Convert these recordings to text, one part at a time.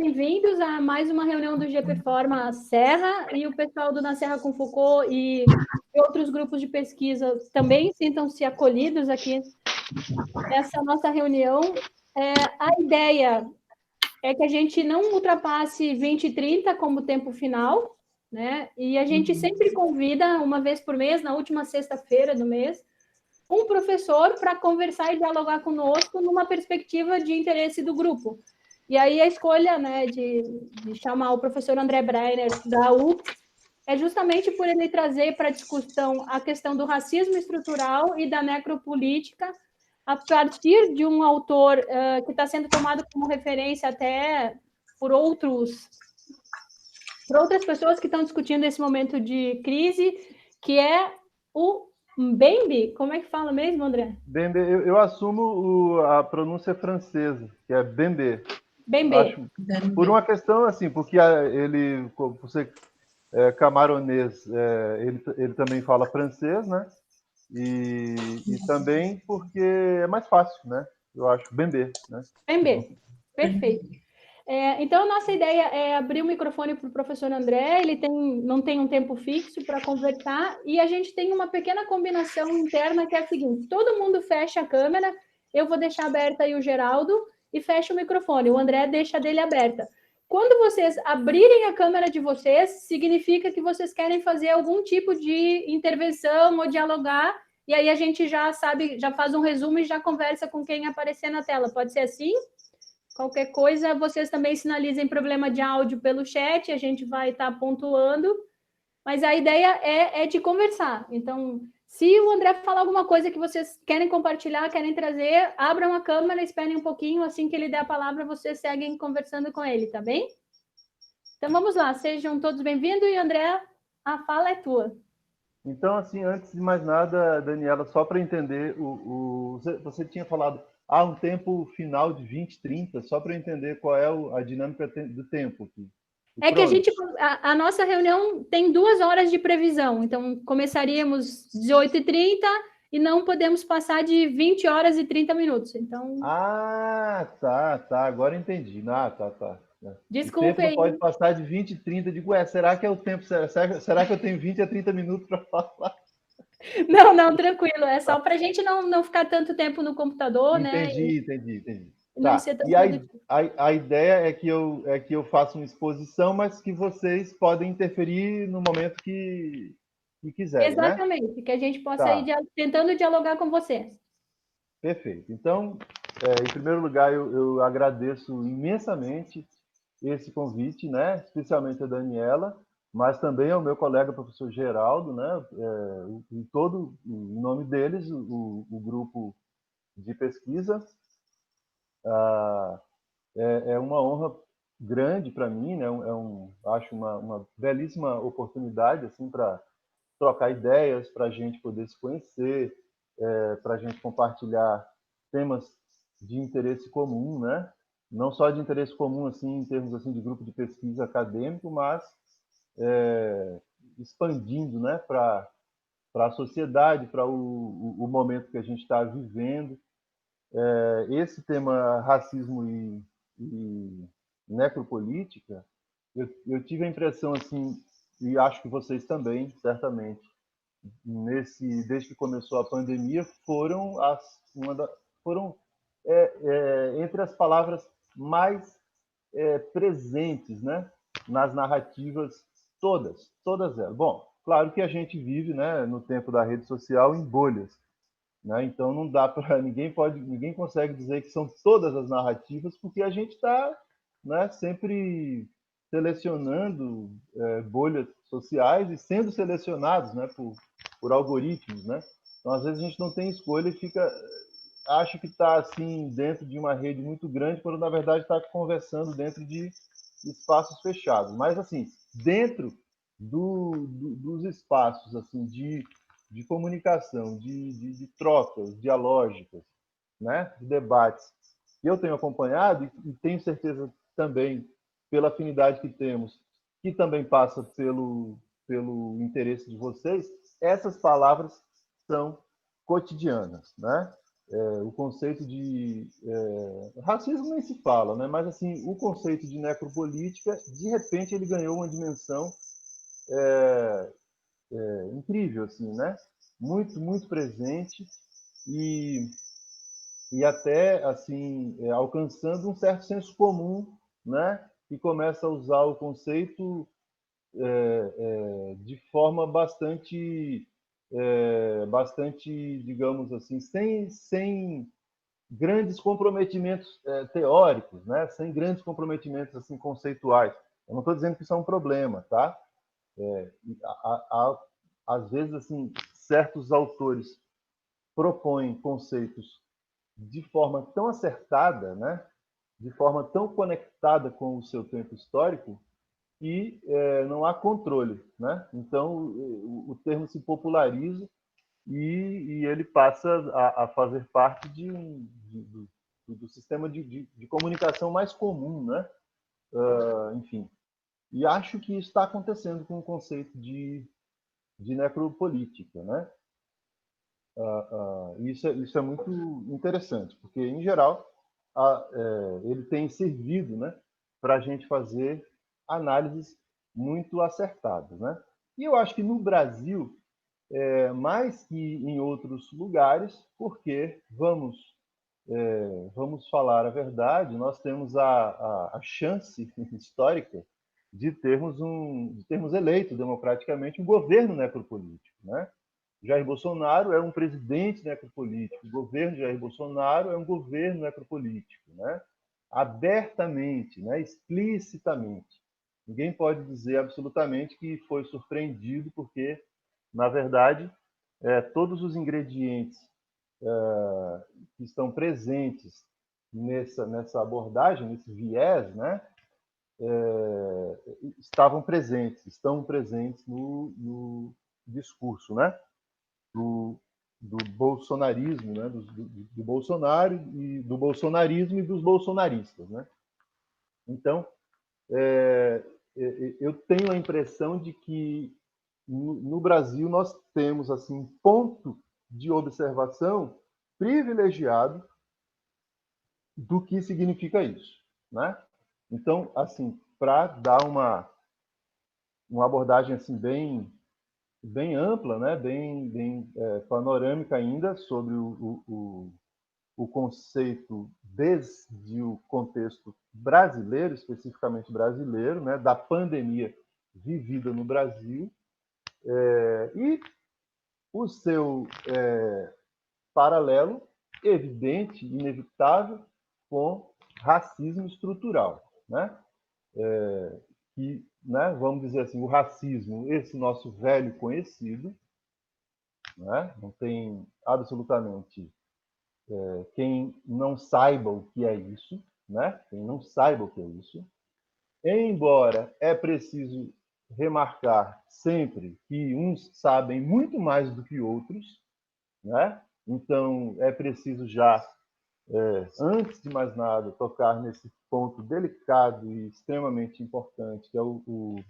bem-vindos a mais uma reunião do GP Forma Serra, e o pessoal do Na Serra com Foucault e outros grupos de pesquisa também sintam-se acolhidos aqui nessa nossa reunião. A ideia é que a gente não ultrapasse 20 e 30 como tempo final, né? E a gente sempre convida, uma vez por mês, na última sexta-feira do mês, um professor para conversar e dialogar conosco numa perspectiva de interesse do grupo. E aí a escolha, né, de chamar o professor André Breiner, da UFRGS, é justamente por ele trazer para a discussão a questão do racismo estrutural e da necropolítica, a partir de um autor que está sendo tomado como referência até por outras pessoas que estão discutindo esse momento de crise, que é o Mbembe. Como é que fala mesmo, André? Bembe, eu assumo a pronúncia francesa, que é Bembe. Bembe. Acho, por uma questão assim, porque ele, por ser camaronês, ele também fala francês, né? E também porque é mais fácil, né? Eu acho, Bembe, né? Bembe, perfeito. Então, a nossa ideia é abrir o microfone para o professor André, ele não tem um tempo fixo para conversar, e a gente tem uma pequena combinação interna que é a seguinte: todo mundo fecha a câmera, eu vou deixar aberta aí o Geraldo, e fecha o microfone, o André deixa a dele aberta. Quando vocês abrirem a câmera de vocês, significa que vocês querem fazer algum tipo de intervenção ou dialogar, e aí a gente já sabe, já faz um resumo e já conversa com quem aparecer na tela. Pode ser assim? Qualquer coisa, vocês também sinalizem problema de áudio pelo chat, a gente vai estar pontuando, mas a ideia é de conversar. Então, se o André falar alguma coisa que vocês querem compartilhar, querem trazer, abram a câmera, esperem um pouquinho, assim que ele der a palavra, vocês seguem conversando com ele, tá bem? Então, vamos lá, sejam todos bem-vindos, e André, a fala é tua. Então, assim, antes de mais nada, Daniela, só para entender, você tinha falado um tempo final de 20, 30, só para entender qual é a dinâmica do tempo aqui. É que a nossa reunião tem 2 horas de previsão, então começaríamos 18h30 e não podemos passar de 20 horas e 30 minutos. Então... tá, agora entendi. Tá. Desculpe o tempo não aí. pode passar de 20 e 30. Digo, será que é o tempo? Será que eu tenho 20 a 30 minutos para falar? Não, tranquilo. É só para a gente não ficar tanto tempo no computador, entendi, né? Entendi. Não ser tão E a ideia é que eu faça uma exposição, mas que vocês podem interferir no momento que quiserem, Exatamente, né? que a gente possa ir tentando dialogar com vocês. Perfeito. Então, em primeiro lugar, eu agradeço imensamente esse convite, né? Especialmente a Daniela, mas também ao meu colega professor Geraldo, né? Em nome deles, o grupo de pesquisa. É uma honra grande para mim, né? Acho uma belíssima oportunidade assim para trocar ideias, para a gente poder se conhecer, para a gente compartilhar temas de interesse comum, né? Não só de interesse comum assim em termos assim de grupo de pesquisa acadêmico, mas expandindo, né, para a sociedade, para o momento que a gente está vivendo. Esse tema racismo e necropolítica, eu tive a impressão assim, e acho que vocês também, certamente, desde que começou a pandemia, foram entre as palavras mais presentes, né, nas narrativas todas elas. Bom, claro que a gente vive, né, no tempo da rede social em bolhas, né? Então não dá para ninguém consegue dizer que são todas as narrativas, porque a gente está, né, sempre selecionando bolhas sociais e sendo selecionados, né, por algoritmos, né? Então às vezes a gente não tem escolha e acha que está assim dentro de uma rede muito grande, quando na verdade está conversando dentro de espaços fechados. Mas assim, dentro dos espaços assim de comunicação, de trocas dialógicas, né, de debates que eu tenho acompanhado e tenho certeza também pela afinidade que temos, que também passa pelo interesse de vocês, essas palavras são cotidianas, né? o conceito de racismo nem se fala, né? Mas assim, o conceito de necropolítica, de repente, ele ganhou uma dimensão incrível, assim, né? Muito, muito presente e, e até assim alcançando um certo senso comum, né? Que começa a usar o conceito de forma bastante, digamos assim, sem grandes comprometimentos teóricos, né? Sem grandes comprometimentos assim conceituais. Eu não estou dizendo que isso é um problema, tá? Há, às vezes assim certos autores propõem conceitos de forma tão acertada, né? De forma tão conectada com o seu tempo histórico que não há controle, né? Então o termo se populariza e ele passa a fazer parte do sistema de comunicação mais comum, né? Enfim, e acho que isso está acontecendo com o conceito de necropolítica, né? Isso é muito interessante, porque, em geral, ele tem servido, né, para a gente fazer análises muito acertadas. Né? E eu acho que no Brasil, mais que em outros lugares, porque vamos falar a verdade, nós temos a chance histórica de termos eleito democraticamente um governo necropolítico, né? Jair Bolsonaro é um presidente necropolítico, o governo de Jair Bolsonaro é um governo necropolítico, né? Abertamente, né? Explicitamente. Ninguém pode dizer absolutamente que foi surpreendido, porque, na verdade, todos os ingredientes que estão presentes nessa abordagem, nesse viés, né? Estão presentes no discurso, né? do, do bolsonarismo, né? Do Bolsonaro e do bolsonarismo e dos bolsonaristas, né? Então, eu tenho a impressão de que no Brasil nós temos assim um ponto de observação privilegiado do que significa isso, né? Então, assim, para dar uma abordagem assim bem ampla, né? bem panorâmica ainda sobre o conceito desde o contexto brasileiro, especificamente brasileiro, né? Da pandemia vivida no Brasil, e o seu paralelo evidente, inevitável, com racismo estrutural, né? Que, né, vamos dizer assim, o racismo, esse nosso velho conhecido, né? Não tem absolutamente quem não saiba o que é isso, né? Quem não saiba o que é isso. Embora é preciso remarcar sempre que uns sabem muito mais do que outros, né? Então é preciso já, antes de mais nada, tocar nesse ponto delicado e extremamente importante, que é o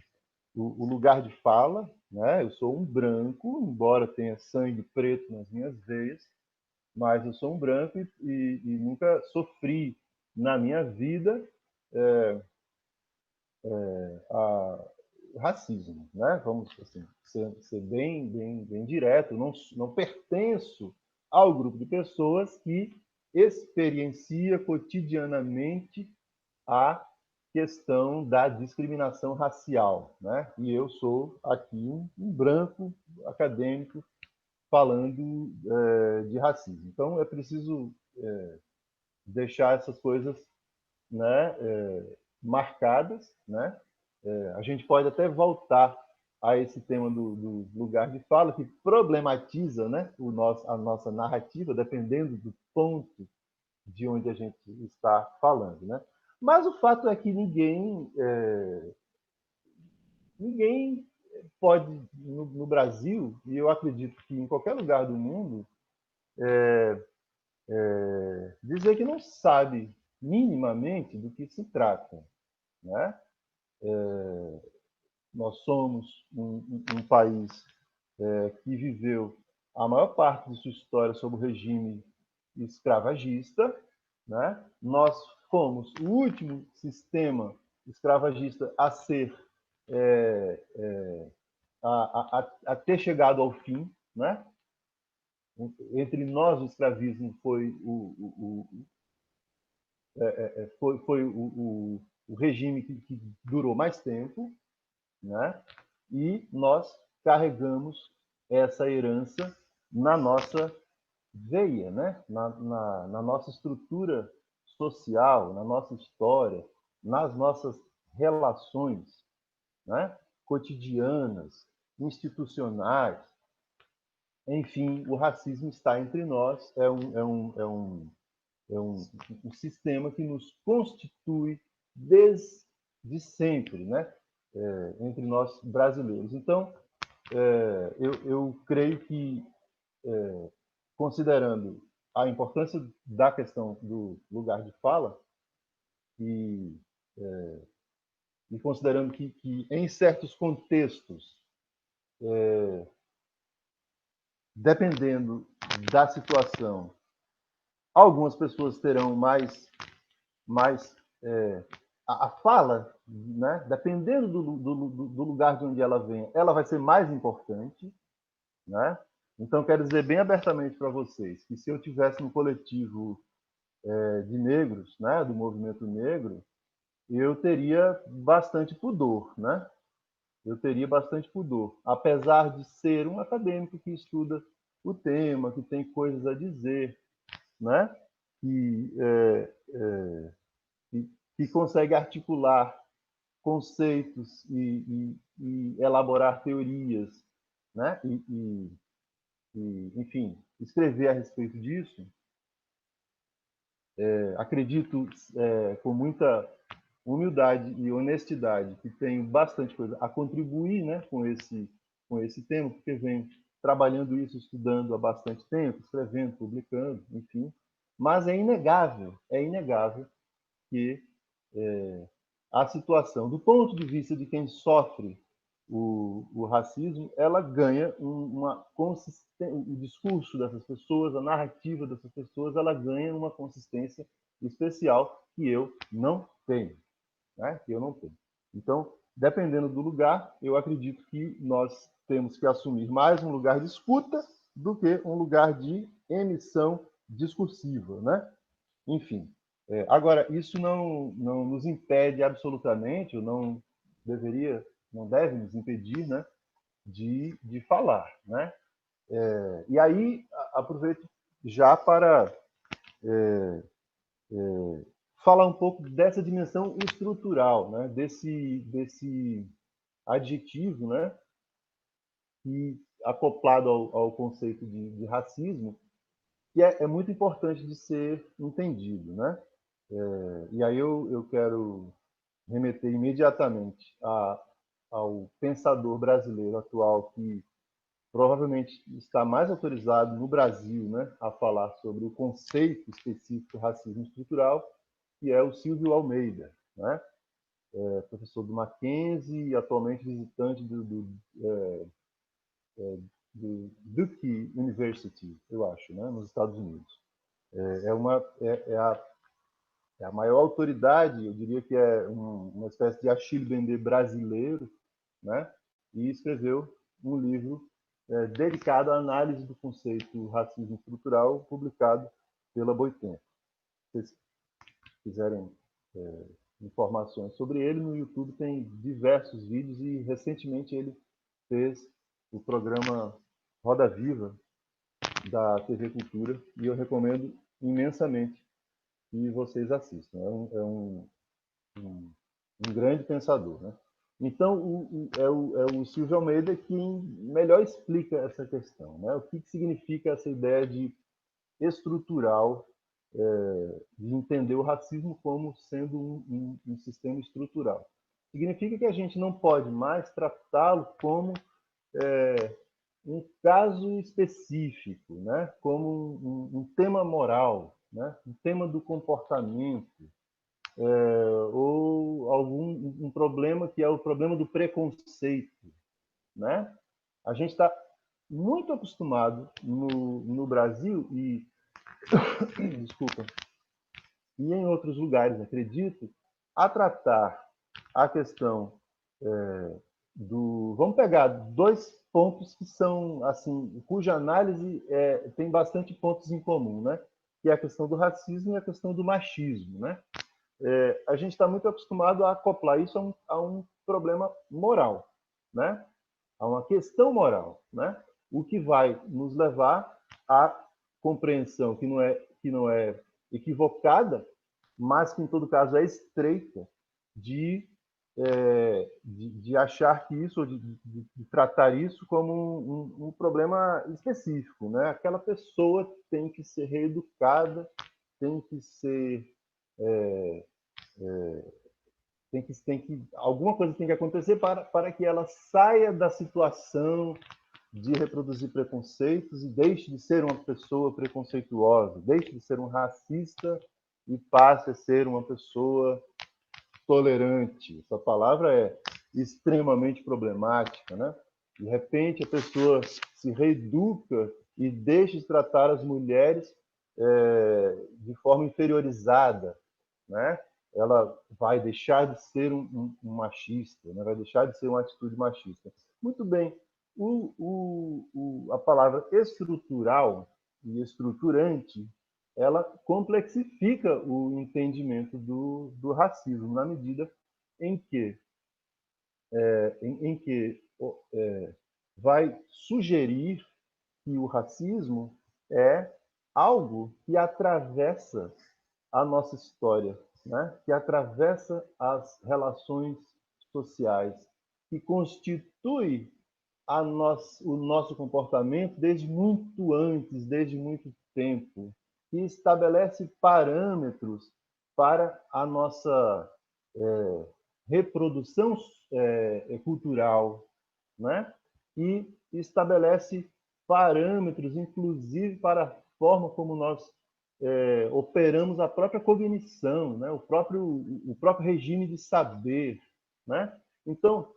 lugar de fala, né? Eu sou um branco, embora tenha sangue preto nas minhas veias, mas eu sou um branco e nunca sofri na minha vida a racismo, né? Vamos assim, ser bem direto. Não pertenço ao grupo de pessoas que experiencia cotidianamente a questão da discriminação racial, né? E eu sou aqui um branco acadêmico falando de racismo. Então é preciso deixar essas coisas, né, marcadas, né? A gente pode até voltar a esse tema do lugar de fala, que problematiza, né, a nossa narrativa, dependendo do ponto de onde a gente está falando, né? Mas o fato é que ninguém pode, no Brasil, e eu acredito que em qualquer lugar do mundo, dizer que não sabe minimamente do que se trata, né? Nós somos um país que viveu a maior parte de sua história sob o regime escravagista, né? Nós fomos o último sistema escravagista a ser a ter chegado ao fim, né? Entre nós o escravismo foi o regime que durou mais tempo, né? E nós carregamos essa herança na nossa veia, né? Na nossa estrutura social, na nossa história, nas nossas relações, né? Cotidianas, institucionais. Enfim, o racismo está entre nós, um sistema que nos constitui desde sempre, né? Entre nós brasileiros. Então, eu creio que, considerando a importância da questão do lugar de fala e, e considerando que em certos contextos, dependendo da situação, algumas pessoas terão mais a fala, né? Dependendo do lugar de onde ela vem, ela vai ser mais importante, né? Então, quero dizer bem abertamente para vocês que se eu tivesse no coletivo de negros, né, do movimento negro, eu teria bastante pudor, né? Eu teria bastante pudor, apesar de ser um acadêmico que estuda o tema, que tem coisas a dizer, né? Que, que consegue articular conceitos e elaborar teorias, né? Enfim, escrever a respeito disso. Acredito com muita humildade e honestidade que tenho bastante coisa a contribuir, né, com esse tema, porque venho trabalhando isso, estudando há bastante tempo, escrevendo, publicando, enfim. Mas é inegável que a situação, do ponto de vista de quem sofre o racismo, ela ganha uma consistência, o discurso dessas pessoas, a narrativa dessas pessoas, ela ganha uma consistência especial que eu não tenho, né? Que eu não tenho. Então, dependendo do lugar, eu acredito que nós temos que assumir mais um lugar de escuta do que um lugar de emissão discursiva, né? Enfim, agora, isso não nos impede absolutamente, ou não deve nos impedir, né, de falar, né? E aí, aproveito já para falar um pouco dessa dimensão estrutural, né, desse adjetivo, né, que, acoplado ao conceito de racismo, que é muito importante de ser entendido, né? E aí eu quero remeter imediatamente ao pensador brasileiro atual que provavelmente está mais autorizado no Brasil, né, a falar sobre o conceito específico de racismo estrutural, que é o Silvio Almeida, né? Professor do Mackenzie e atualmente visitante do Duke University, eu acho, né, nos Estados Unidos. É a maior autoridade, eu diria que é uma espécie de Achille Mbembe brasileiro, né? E escreveu um livro dedicado à análise do conceito racismo estrutural, publicado pela Boitempo. Se vocês quiserem informações sobre ele, no YouTube tem diversos vídeos e recentemente ele fez o programa Roda Viva da TV Cultura e eu recomendo imensamente que vocês assistam. Um grande pensador, né? Então, é o Silvio Almeida quem melhor explica essa questão, né? O que significa essa ideia de estrutural, de entender o racismo como sendo um sistema estrutural. Significa que a gente não pode mais tratá-lo como um caso específico, né? Como um tema moral, né? Um tema do comportamento, ou um problema que é o problema do preconceito, né? A gente está muito acostumado no Brasil, e desculpa, e em outros lugares, acredito, a tratar a questão vamos pegar dois pontos que são, assim, cuja análise tem bastante pontos em comum, né? Que é a questão do racismo e a questão do machismo, né? A gente está muito acostumado a acoplar isso a um problema moral, né? A uma questão moral, né? O que vai nos levar à compreensão que não é equivocada, mas que, em todo caso, é estreita, de achar que isso, ou de tratar isso como um problema específico, né? Aquela pessoa tem que ser reeducada, tem que ser alguma coisa tem que acontecer para que ela saia da situação de reproduzir preconceitos e deixe de ser uma pessoa preconceituosa, deixe de ser um racista e passe a ser uma pessoa tolerante. Essa palavra é extremamente problemática, né? De repente, a pessoa se reeduca e deixa de tratar as mulheres de forma inferiorizada, né? Ela vai deixar de ser um machista, né? Vai deixar de ser uma atitude machista. Muito bem. A palavra estrutural e estruturante, ela complexifica o entendimento do racismo, na medida em que, vai sugerir que o racismo é algo que atravessa a nossa história, né? Que atravessa as relações sociais, que constitui o nosso comportamento desde muito antes, desde muito tempo, que estabelece parâmetros para a nossa reprodução cultural, né? E estabelece parâmetros, inclusive, para a forma como nós operamos a própria cognição, né? o próprio regime de saber, né? Então,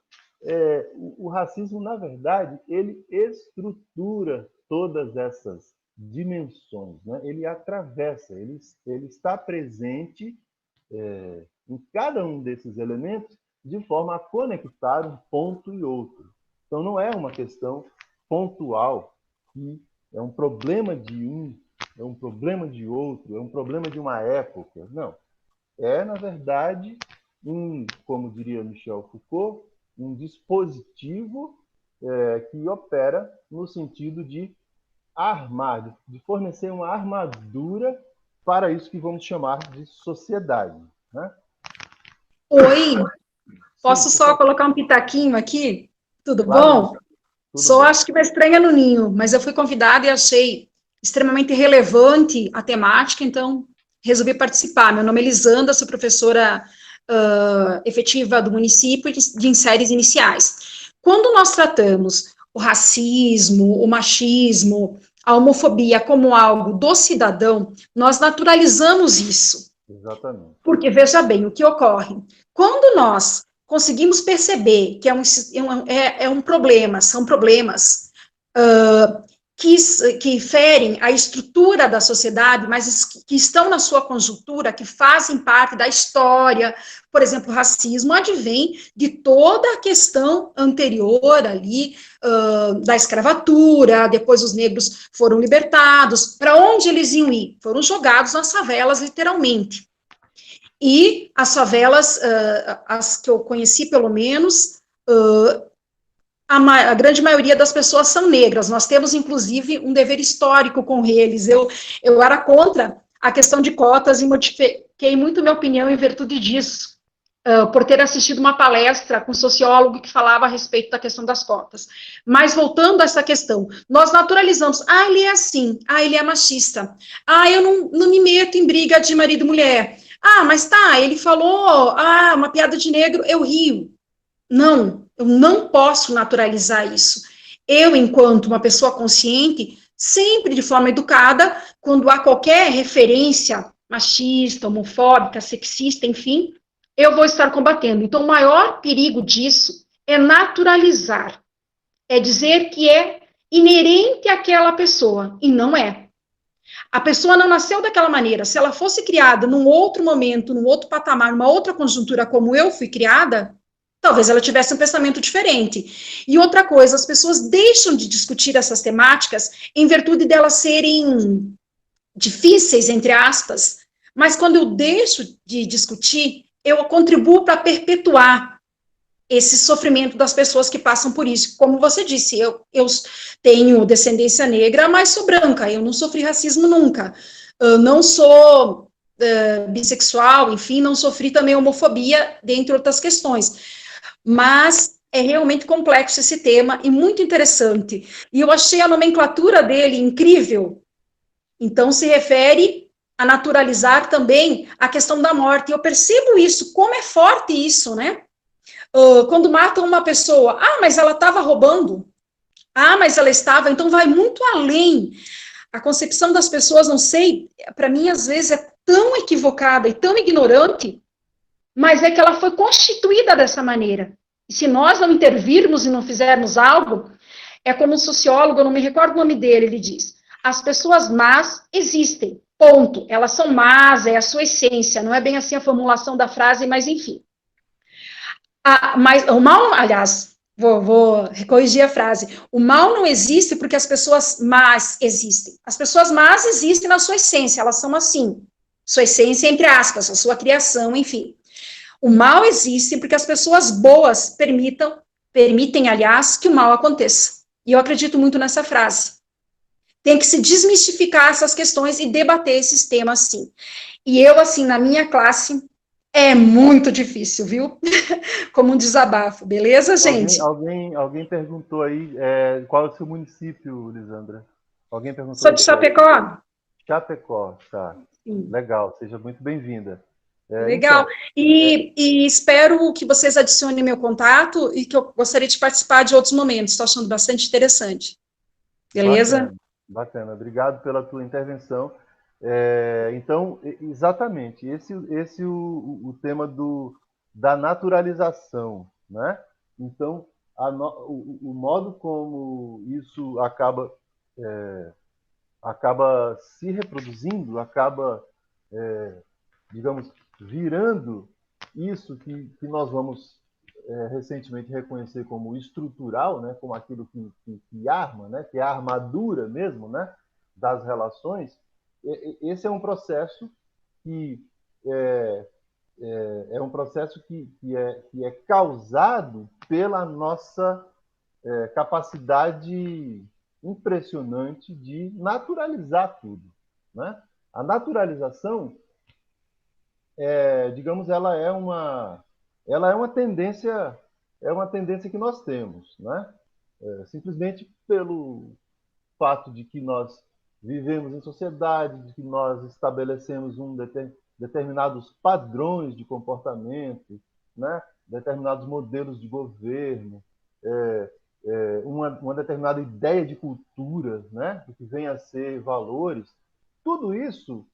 o racismo, na verdade, ele estrutura todas essas dimensões, né? Ele atravessa, ele está presente em cada um desses elementos de forma a conectar um ponto e outro. Então, não é uma questão pontual, que é um problema de um, é um problema de outro, é um problema de uma época. Não. É, na verdade, como diria Michel Foucault, um dispositivo que opera no sentido de armar, de fornecer uma armadura para isso que vamos chamar de sociedade, né? Oi, posso Sim, só colocar um pitaquinho aqui? Tudo claro, bom? tudo Sou, bem. acho que uma estranha no ninho, mas eu fui convidada e achei extremamente relevante a temática, então resolvi participar. Meu nome é Elisandra, sou professora efetiva do município de séries iniciais. Quando nós tratamos o racismo, o machismo, a homofobia como algo do cidadão, nós naturalizamos isso. Exatamente. Porque, veja bem, o que ocorre? Quando nós conseguimos perceber que é um problema, são problemas que ferem a estrutura da sociedade, mas que estão na sua conjuntura, que fazem parte da história, por exemplo, o racismo advém de toda a questão anterior ali, da escravatura, depois os negros foram libertados, para onde eles iam ir? Foram jogados nas favelas, literalmente. E as favelas, as que eu conheci pelo menos, a grande maioria das pessoas são negras. Nós temos, inclusive, um dever histórico com eles. Eu era contra a questão de cotas e modifiquei muito minha opinião em virtude disso, por ter assistido uma palestra com um sociólogo que falava a respeito da questão das cotas. Mas, voltando a essa questão, nós naturalizamos, ele é assim, ele é machista, eu não me meto em briga de marido e mulher, mas tá, ele falou, uma piada de negro, eu rio. Não, eu não posso naturalizar isso. Eu, enquanto uma pessoa consciente, sempre de forma educada, quando há qualquer referência machista, homofóbica, sexista, enfim, eu vou estar combatendo. Então, o maior perigo disso é naturalizar. É dizer que é inerente àquela pessoa, e não é. A pessoa não nasceu daquela maneira. Se ela fosse criada num outro momento, num outro patamar, numa outra conjuntura como eu fui criada, talvez ela tivesse um pensamento diferente. E outra coisa, as pessoas deixam de discutir essas temáticas em virtude delas serem difíceis, entre aspas, mas quando eu deixo de discutir, eu contribuo para perpetuar esse sofrimento das pessoas que passam por isso. Como você disse, eu tenho descendência negra, mas sou branca, eu não sofri racismo nunca. Eu não sou bissexual, enfim, não sofri também homofobia, dentre outras questões. Mas é realmente complexo esse tema e muito interessante. E eu achei a nomenclatura dele incrível. Então, se refere a naturalizar também a questão da morte. E eu percebo isso, como é forte isso, né? Quando matam uma pessoa, mas ela estava roubando, mas ela estava, então vai muito além. A concepção das pessoas, não sei, para mim às vezes é tão equivocada e tão ignorante, mas é que ela foi constituída dessa maneira. E se nós não intervirmos e não fizermos algo, é como um sociólogo, eu não me recordo o nome dele, ele diz, as pessoas más existem, ponto. Elas são más, é a sua essência, não é bem assim a formulação da frase, mas enfim. Mas o mal, aliás, vou corrigir a frase. O mal não existe porque as pessoas más existem. As pessoas más existem na sua essência, elas são assim. Sua essência, entre aspas, a sua criação, enfim. O mal existe porque as pessoas boas permitem, aliás, que o mal aconteça. E eu acredito muito nessa frase. Tem que se desmistificar essas questões e debater esses temas, sim. E eu, assim, na minha classe, é muito difícil, viu? Como um desabafo, beleza, gente? Alguém perguntou aí qual é o seu município, Lisandra? Alguém perguntou Sou de isso? Chapecó. Chapecó, tá. Sim. Legal, seja muito bem-vinda. Legal. E espero que vocês adicionem meu contato e que eu gostaria de participar de outros momentos. Estou achando bastante interessante. Beleza? Bacana. Obrigado pela tua intervenção. Então, exatamente, esse o tema da naturalização, né? Então, o modo como isso acaba se reproduzindo, digamos, virando isso que nós vamos recentemente reconhecer como estrutural, né, como aquilo que arma, né, que é a armadura mesmo, né, das relações. Esse é um processo que é um processo que é causado pela nossa capacidade impressionante de naturalizar tudo, né? A naturalização, digamos, ela é uma tendência que nós temos, né? Simplesmente pelo fato de que nós vivemos em sociedade, de que nós estabelecemos determinados padrões de comportamento, né? Determinados modelos de governo, uma determinada ideia de cultura, né? Do que vem a ser valores. Tudo isso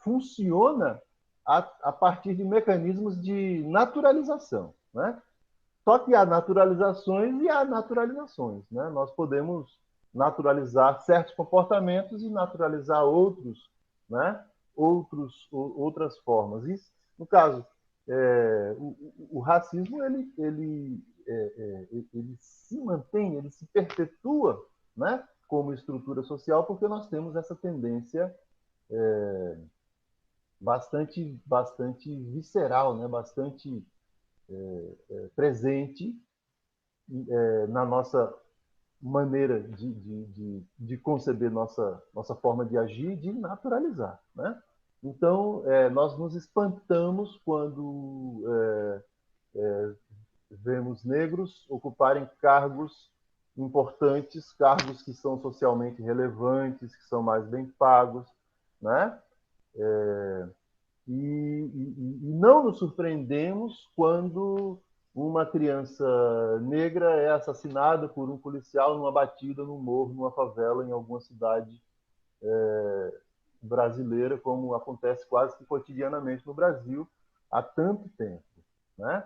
funciona a partir de mecanismos de naturalização, né? Só que há naturalizações e há naturalizações, né? Nós podemos naturalizar certos comportamentos e naturalizar outros, né? Outras formas. E, no caso, o racismo ele se mantém, ele se perpetua, né? Como estrutura social, porque nós temos essa tendência bastante visceral, né? Bastante presente na nossa maneira de conceber nossa forma de agir, de naturalizar, né? Então, nós nos espantamos quando vemos negros ocuparem cargos importantes, cargos que são socialmente relevantes, que são mais bem pagos, né? E não nos surpreendemos quando uma criança negra é assassinada por um policial numa batida, num morro, numa favela, em alguma cidade brasileira, como acontece quase que cotidianamente no Brasil há tanto tempo, né?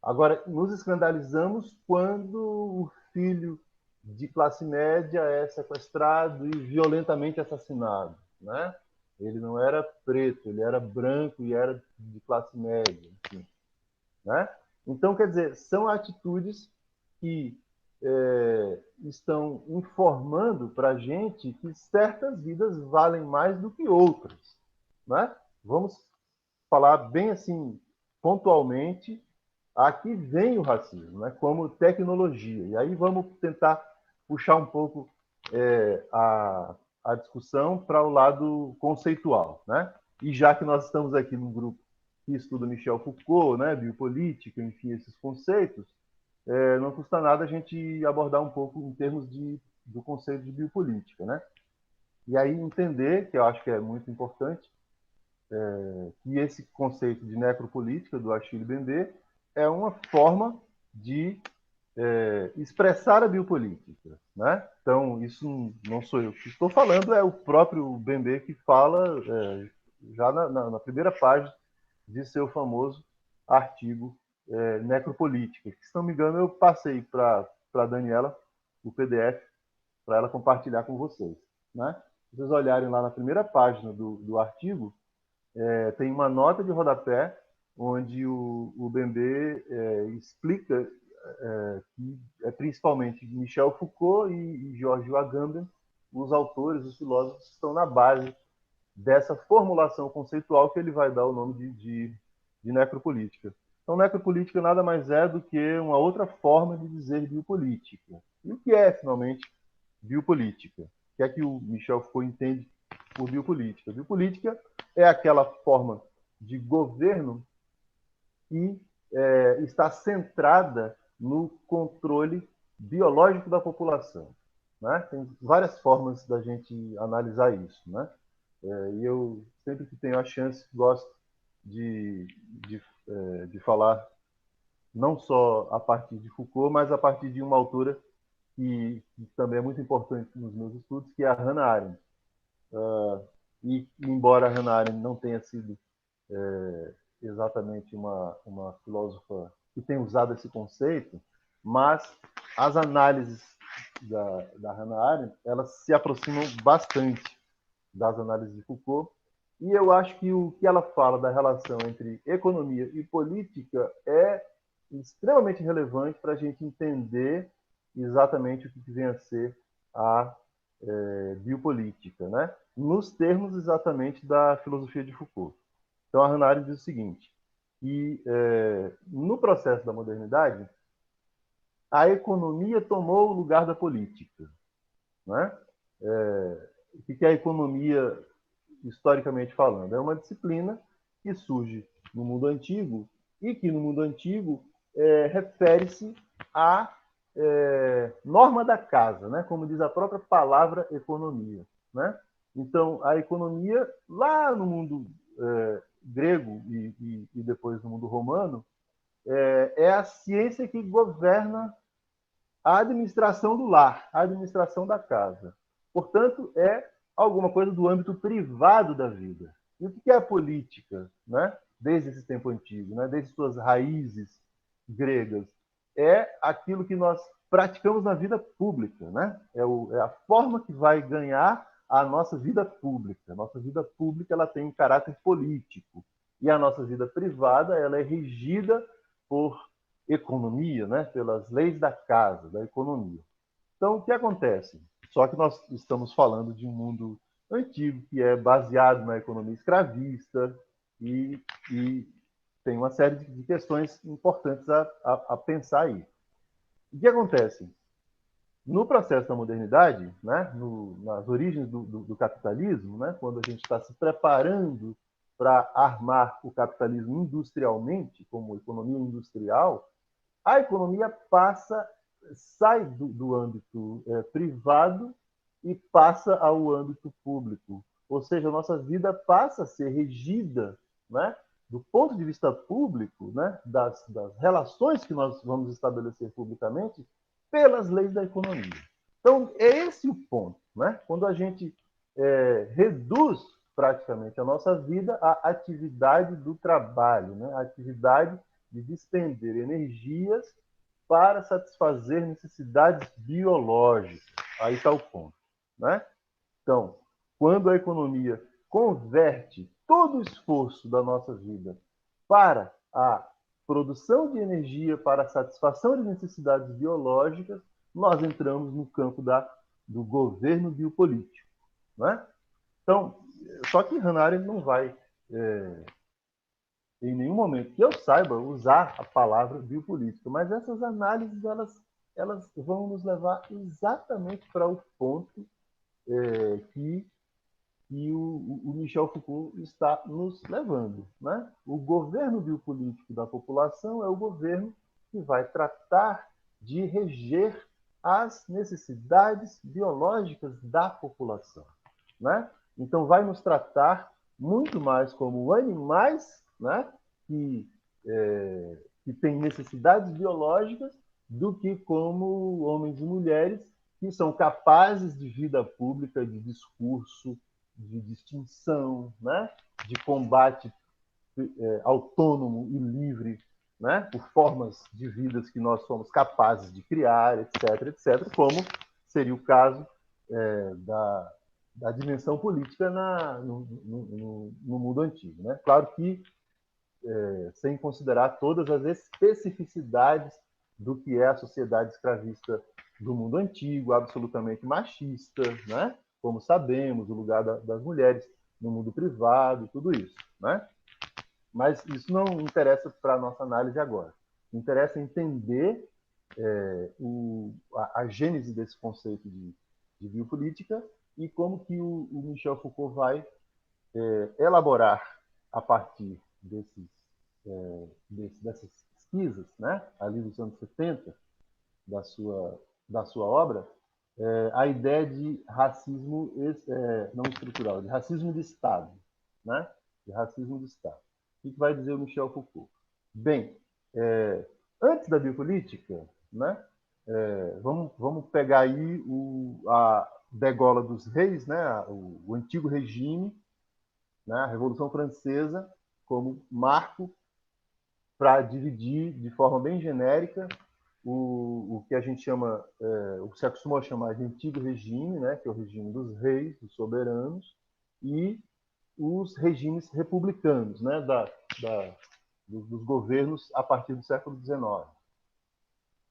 Agora, nos escandalizamos quando o filho de classe média é sequestrado e violentamente assassinado, né? Ele não era preto, ele era branco e era de classe média, enfim, né? Então, quer dizer, são atitudes que estão informando para a gente que certas vidas valem mais do que outras, né? Vamos falar bem assim, pontualmente, aqui vem o racismo, né? Como tecnologia. E aí vamos tentar puxar um pouco a discussão para o lado conceitual, né? E já que nós estamos aqui num grupo que estuda Michel Foucault, né, biopolítica, enfim, esses conceitos, não custa nada a gente abordar um pouco em termos do conceito de biopolítica, né? E aí entender, que eu acho que é muito importante, que esse conceito de necropolítica do Achille Mbembe é uma forma de expressar a biopolítica, né? Então, isso não sou eu que estou falando, é o próprio Mbembe que fala já na primeira página de seu famoso artigo Necropolítica, que, se não me engano, eu passei para a Daniela o PDF para ela compartilhar com vocês, né? Se vocês olharem lá na primeira página do artigo, tem uma nota de rodapé onde o Mbembe explica que é principalmente Michel Foucault e Georges Agamben, os autores, os filósofos que estão na base dessa formulação conceitual que ele vai dar o nome de necropolítica. Então, necropolítica nada mais é do que uma outra forma de dizer biopolítica. E o que é, finalmente, biopolítica? O que é que o Michel Foucault entende por biopolítica? Biopolítica é aquela forma de governo que está centrada no controle biológico da população, né? Tem várias formas da gente analisar isso, né? E eu, sempre que tenho a chance, gosto de falar não só a partir de Foucault, mas a partir de uma autora que também é muito importante nos meus estudos, que é a Hannah Arendt. E embora a Hannah Arendt não tenha sido exatamente uma filósofa que tenha usado esse conceito, mas as análises da Hannah Arendt, elas se aproximam bastante das análises de Foucault, e eu acho que o que ela fala da relação entre economia e política é extremamente relevante para a gente entender exatamente o que vem a ser a biopolítica, né? Nos termos exatamente da filosofia de Foucault. Então, a Hannah Arendt diz o seguinte, que no processo da modernidade, a economia tomou o lugar da política, né? O que é a economia, historicamente falando? É uma disciplina que surge no mundo antigo e que, no mundo antigo, refere-se à norma da casa, né? Como diz a própria palavra economia, né? Então, a economia, lá no mundo grego e depois no mundo romano, é a ciência que governa a administração do lar, a administração da casa. Portanto, é alguma coisa do âmbito privado da vida. E o que é a política, né? Desde esse tempo antigo, né? Desde suas raízes gregas? É aquilo que nós praticamos na vida pública, né? É a forma que vai ganhar a nossa vida pública. A nossa vida pública, ela tem um caráter político. E a nossa vida privada, ela é regida por economia, né? Pelas leis da casa, da economia. Então, o que acontece? Só que nós estamos falando de um mundo antigo que é baseado na economia escravista e tem uma série de questões importantes a pensar aí. O que acontece? No processo da modernidade, né, nas origens do capitalismo, né, quando a gente está se preparando para armar o capitalismo industrialmente, como economia industrial, a economia sai do âmbito privado e passa ao âmbito público. Ou seja, a nossa vida passa a ser regida, né, do ponto de vista público, né, das relações que nós vamos estabelecer publicamente, pelas leis da economia. Então, é esse o ponto, né? Quando a gente reduz praticamente a nossa vida à atividade do trabalho, né? A atividade de despender energias para satisfazer necessidades biológicas. Aí está o ponto, né? Então, quando a economia converte todo o esforço da nossa vida para a produção de energia, para a satisfação de necessidades biológicas, nós entramos no campo do governo biopolítico, né? Então, só que Hannah Arendt não vai, em nenhum momento que eu saiba, usar a palavra biopolítica, mas essas análises elas vão nos levar exatamente para o ponto que o Michel Foucault está nos levando, né? O governo biopolítico da população é o governo que vai tratar de reger as necessidades biológicas da população, né? Então, vai nos tratar muito mais como animais, né? Que têm necessidades biológicas do que como homens e mulheres que são capazes de vida pública, de discurso, de distinção, né? De combate autônomo e livre, né? Por formas de vidas que nós somos capazes de criar, etc., etc., como seria o caso da dimensão política no mundo antigo, né? Claro que sem considerar todas as especificidades do que é a sociedade escravista do mundo antigo, absolutamente machista, né? Como sabemos, o lugar das mulheres no mundo privado, tudo isso, né? Mas isso não interessa para a nossa análise agora. Interessa entender a gênese desse conceito de biopolítica e como que o Michel Foucault vai elaborar a partir dessas pesquisas, né? Ali dos anos 70, da sua obra, a ideia de racismo não estrutural, de racismo de Estado, né? De racismo de Estado. O que vai dizer o Michel Foucault? Bem, antes da biopolítica, né? Vamos pegar aí a degola dos reis, né? O antigo regime, né? A Revolução Francesa, como marco para dividir de forma bem genérica o que a gente chama, o que se acostumou a chamar de antigo regime, né, que é o regime dos reis, dos soberanos, e os regimes republicanos, né, dos governos a partir do século XIX.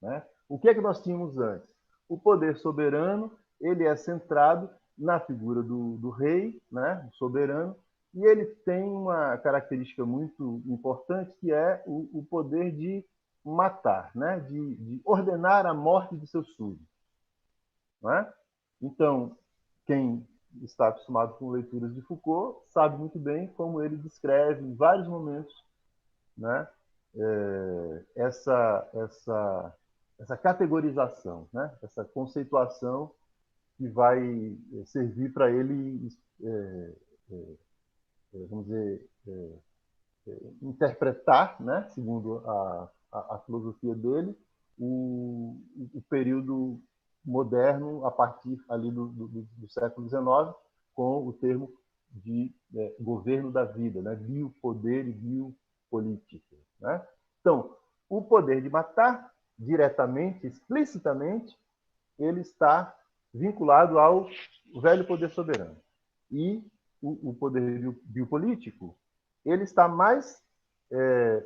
Né? O que é que nós tínhamos antes? O poder soberano ele é centrado na figura do rei, né, do soberano, e ele tem uma característica muito importante, que é o poder de matar, né, de ordenar a morte de seus súditos. Né? Então, quem está acostumado com leituras de Foucault sabe muito bem como ele descreve em vários momentos, né, essa categorização, né, essa conceituação que vai servir para ele, vamos dizer, interpretar, né, segundo a filosofia dele, o período moderno a partir ali do século XIX, com o termo de governo da vida, né, biopoder e biopolítica. Né? Então, o poder de matar, diretamente, explicitamente, ele está vinculado ao velho poder soberano. E o poder biopolítico, ele está mais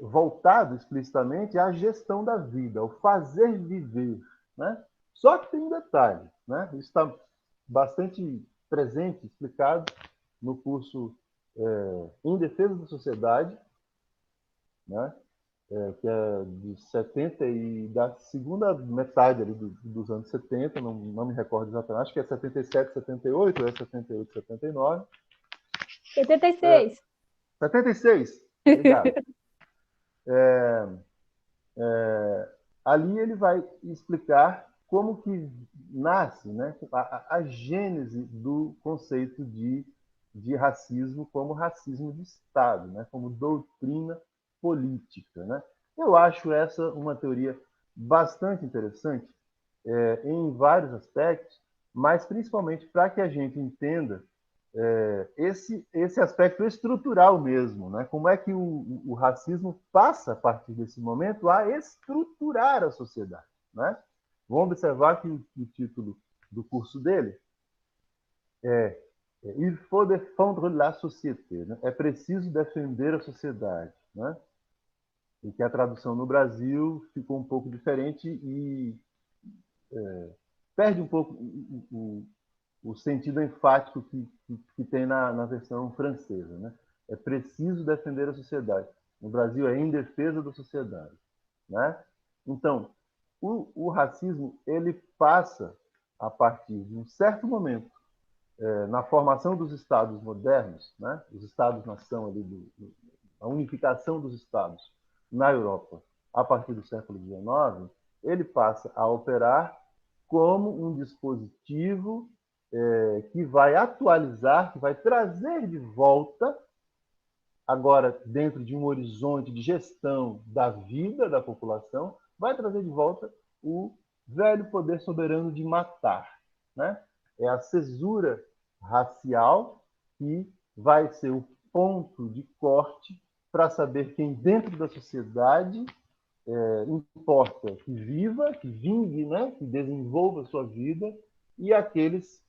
voltado explicitamente à gestão da vida, ao fazer viver. Né? Só que tem um detalhe, né? Isso está bastante presente, explicado no curso Em Defesa da Sociedade, né? Que é de 70 e da segunda metade ali dos anos 70, não me recordo exatamente, acho que é 77, 78, ou é 78, 79. 76. 76, obrigado. Ali ele vai explicar como que nasce, né, a gênese do conceito de racismo como racismo de Estado, né, como doutrina política. Né? Eu acho essa uma teoria bastante interessante em vários aspectos, mas principalmente para que a gente entenda esse aspecto estrutural mesmo, né? Como é que o racismo passa, a partir desse momento, a estruturar a sociedade, né? Vamos observar que o título do curso dele é Il faut défendre la société, né? É preciso defender a sociedade, né? E que a tradução no Brasil ficou um pouco diferente e perde um pouco o sentido enfático que tem na versão francesa, né? É preciso defender a sociedade. No Brasil é em defesa da sociedade, né? Então, o racismo ele passa a partir de um certo momento na formação dos estados modernos, né? Os estados-nação ali a unificação dos estados na Europa a partir do século XIX, ele passa a operar como um dispositivo que vai atualizar, que vai trazer de volta, agora dentro de um horizonte de gestão da vida da população, vai trazer de volta o velho poder soberano de matar, né? É a cesura racial que vai ser o ponto de corte para saber quem dentro da sociedade importa que viva, que vingue, né? Que desenvolva a sua vida, e aqueles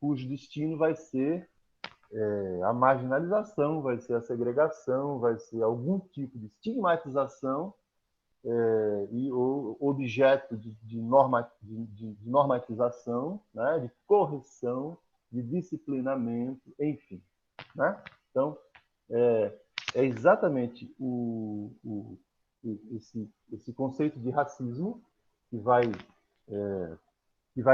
cujo destino vai ser a marginalização, vai ser a segregação, vai ser algum tipo de estigmatização e ou objeto de normatização, né? De correção, de disciplinamento, enfim, né? Então, é exatamente esse conceito de racismo que vai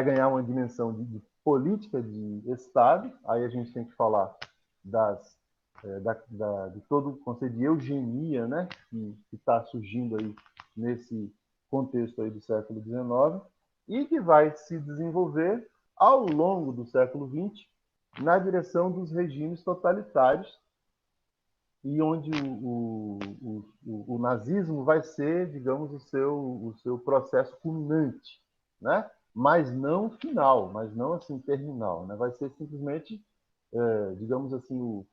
ganhar uma dimensão de política de Estado. Aí a gente tem que falar de todo o conceito de eugenia, né, que está surgindo aí nesse contexto aí do século XIX e que vai se desenvolver ao longo do século XX na direção dos regimes totalitários, e onde o nazismo vai ser, digamos, o seu processo culminante, né? Mas não final, mas não assim terminal, né? Vai ser simplesmente, digamos assim,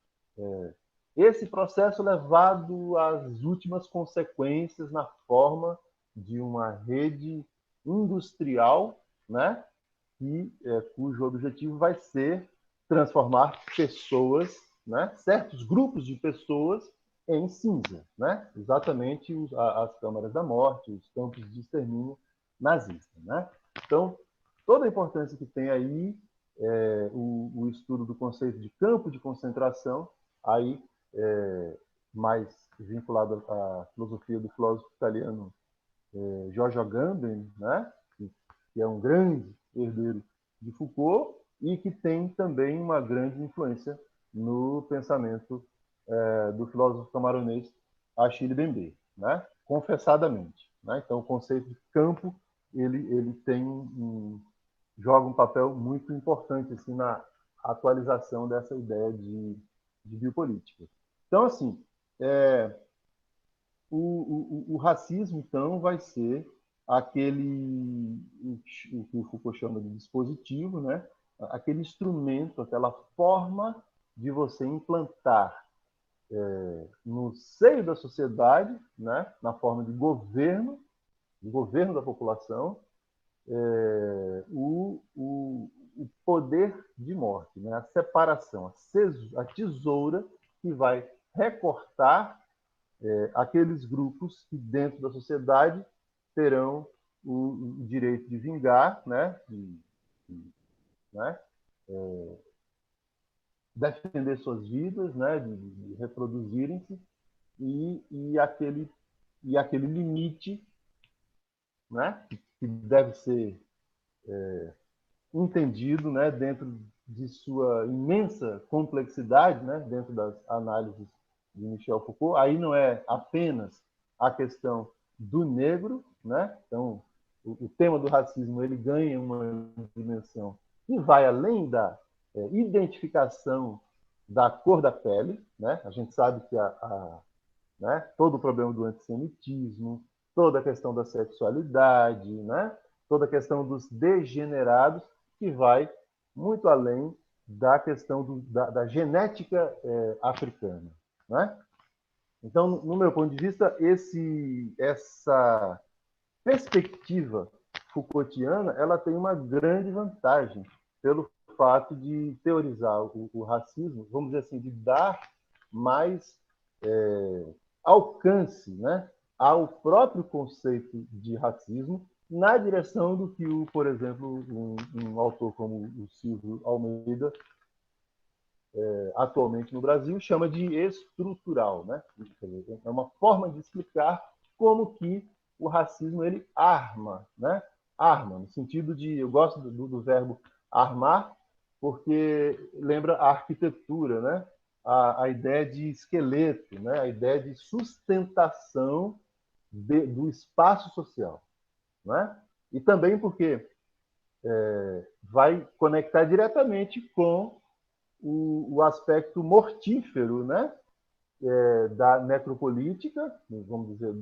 esse processo levado às últimas consequências na forma de uma rede industrial, né? Cujo objetivo vai ser transformar pessoas, né? Certos grupos de pessoas em cinza, né? Exatamente as câmaras da morte, os campos de extermínio nazista, né? Então, toda a importância que tem aí o estudo do conceito de campo de concentração, aí mais vinculado à filosofia do filósofo italiano Giorgio Agamben, né? Que é um grande herdeiro de Foucault e que tem também uma grande influência no pensamento do filósofo camaronês Achille Mbembe, né? Confessadamente, né? Então o conceito de campo ele tem joga um papel muito importante assim na atualização dessa ideia de biopolítica. Então assim, o racismo então vai ser aquele o que o Foucault chama de dispositivo, né? Aquele instrumento, aquela forma de você implantar no seio da sociedade, né? Na forma de governo da população, o poder de morte, né? A separação, a tesoura que vai recortar aqueles grupos que dentro da sociedade terão o direito de vingar, né? Né? Defender suas vidas, né? De reproduzirem-se e aquele limite, né? Que deve ser entendido, né? Dentro de sua imensa complexidade, né? Dentro das análises de Michel Foucault. Aí não é apenas a questão do negro, né? Então o tema do racismo ele ganha uma dimensão que vai além da identificação da cor da pele, né? A gente sabe que né? Todo o problema do antissemitismo, toda a questão da sexualidade, né? Toda a questão dos degenerados, que vai muito além da questão da genética africana, né? Então, no meu ponto de vista, essa perspectiva Foucaultiana, ela tem uma grande vantagem pelo fato de teorizar o racismo, vamos dizer assim, de dar mais alcance, né, ao próprio conceito de racismo, na direção do que, por exemplo, um autor como o Silvio Almeida, atualmente no Brasil, chama de estrutural, né? É uma forma de explicar como que o racismo ele arma, né? Arma, no sentido de, eu gosto do verbo armar, porque lembra a arquitetura, né? A ideia de esqueleto, né? A ideia de sustentação do espaço social, né? E também porque vai conectar diretamente com o aspecto mortífero, né, da necropolítica, vamos dizer,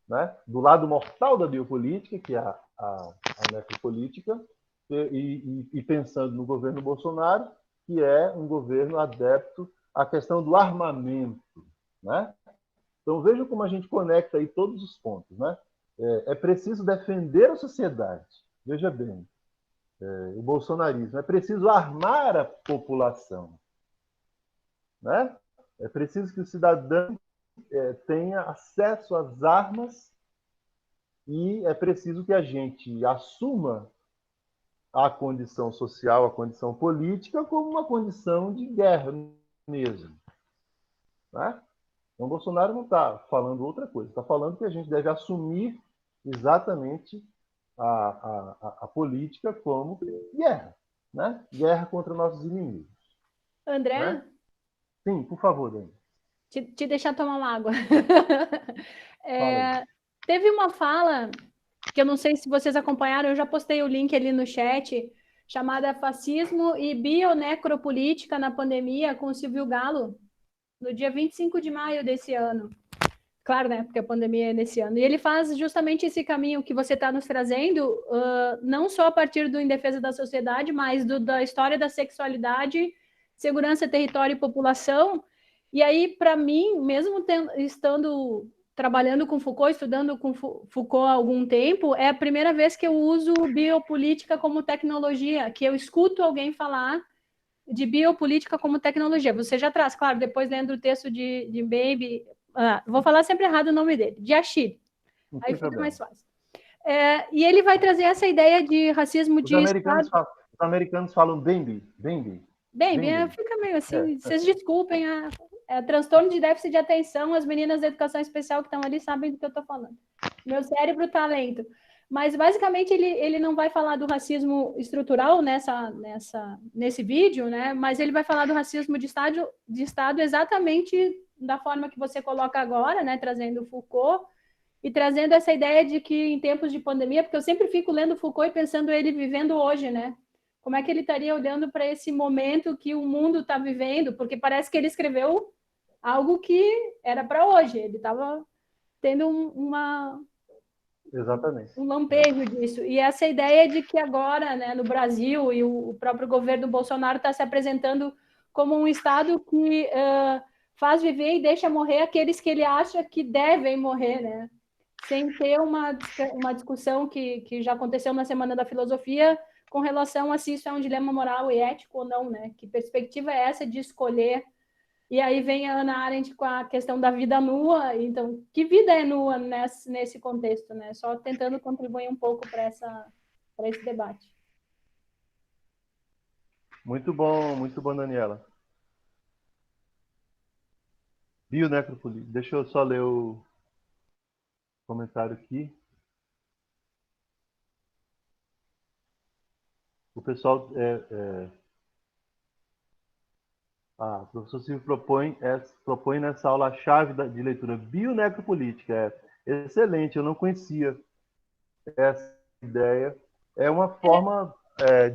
né, do lado mortal da biopolítica, que é a necropolítica, e pensando no governo Bolsonaro, que é um governo adepto à questão do armamento, né? Então vejam como a gente conecta aí todos os pontos, né? É preciso defender a sociedade. Veja bem, o bolsonarismo. É preciso armar a população, né? É preciso que o cidadão tenha acesso às armas e é preciso que a gente assuma a condição social, a condição política como uma condição de guerra mesmo, né? Então, Bolsonaro não está falando outra coisa, está falando que a gente deve assumir exatamente a política como guerra, né? Guerra contra nossos inimigos, André, né? Sim, por favor, Dani. te deixar tomar uma água. Fala aí. Teve uma fala que eu não sei se vocês acompanharam, eu já postei o link ali no chat, chamada Fascismo e Bionecropolítica na Pandemia, com o Silvio Galo, no dia 25 de maio desse ano. Claro, né? Porque a pandemia é nesse ano. E ele faz justamente esse caminho que você está nos trazendo, não só a partir do Em Defesa da Sociedade, mas da história da sexualidade, segurança, território e população. E aí, para mim, mesmo estando trabalhando com Foucault, estudando com Foucault há algum tempo, é a primeira vez que eu uso biopolítica como tecnologia, que eu escuto alguém falar de biopolítica como tecnologia. Você já traz, claro, depois lendo o texto de Baby, vou falar sempre errado o nome dele, de Achille. Aí fica mais fácil. E ele vai trazer essa ideia de racismo de Estado. Os americanos falam Bembe. Fica meio assim, vocês desculpem, transtorno de déficit de atenção, as meninas da educação especial que estão ali sabem do que eu estou falando. Meu cérebro está lento. Mas, basicamente, ele não vai falar do racismo estrutural nesse vídeo, né? Mas ele vai falar do racismo de Estado exatamente da forma que você coloca agora, né? Trazendo Foucault e trazendo essa ideia de que em tempos de pandemia, porque eu sempre fico lendo Foucault e pensando ele vivendo hoje, né? Como é que ele estaria olhando para esse momento que o mundo está vivendo? Porque parece que ele escreveu algo que era para hoje. Ele estava tendo Exatamente. um lampejo disso. E essa ideia de que agora, né, no Brasil, e o próprio governo Bolsonaro está se apresentando como um Estado que faz viver e deixa morrer aqueles que ele acha que devem morrer, né? Sem ter uma discussão que já aconteceu na Semana da Filosofia com relação a se isso é um dilema moral e ético ou não, né? Que perspectiva é essa de escolher? E aí vem a Hannah Arendt com a questão da vida nua. Então, que vida é nua nesse contexto, né? Só tentando contribuir um pouco para esse debate. Muito bom, Daniela. Bionecropolítica. Deixa eu só ler o comentário aqui. O pessoal o professor Silvio propõe nessa aula a chave de leitura bionecropolítica. Excelente, eu não conhecia essa ideia. É uma forma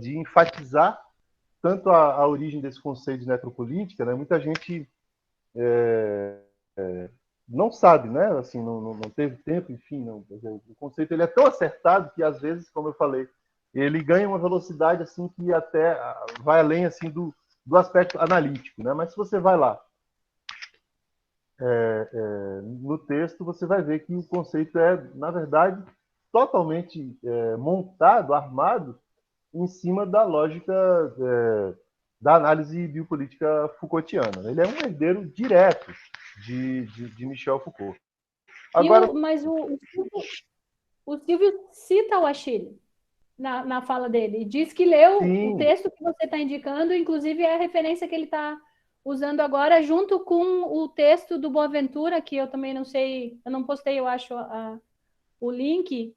de enfatizar tanto a origem desse conceito de necropolítica, né? Muita gente não sabe, né? Assim, não teve tempo, enfim. Não, o conceito ele é tão acertado que, às vezes, como eu falei, ele ganha uma velocidade assim que até vai além assim do aspecto analítico, né? Mas se você vai lá no texto, você vai ver que o conceito é, na verdade, totalmente montado, armado em cima da lógica da análise biopolítica Foucaultiana. Ele é um herdeiro direto de Michel Foucault. Agora, mas o Silvio cita o Achille na fala dele. Diz que leu sim, o texto que você está indicando, inclusive é a referência que ele está usando agora, junto com o texto do Boaventura, que eu também não sei, eu não postei, eu acho, o link,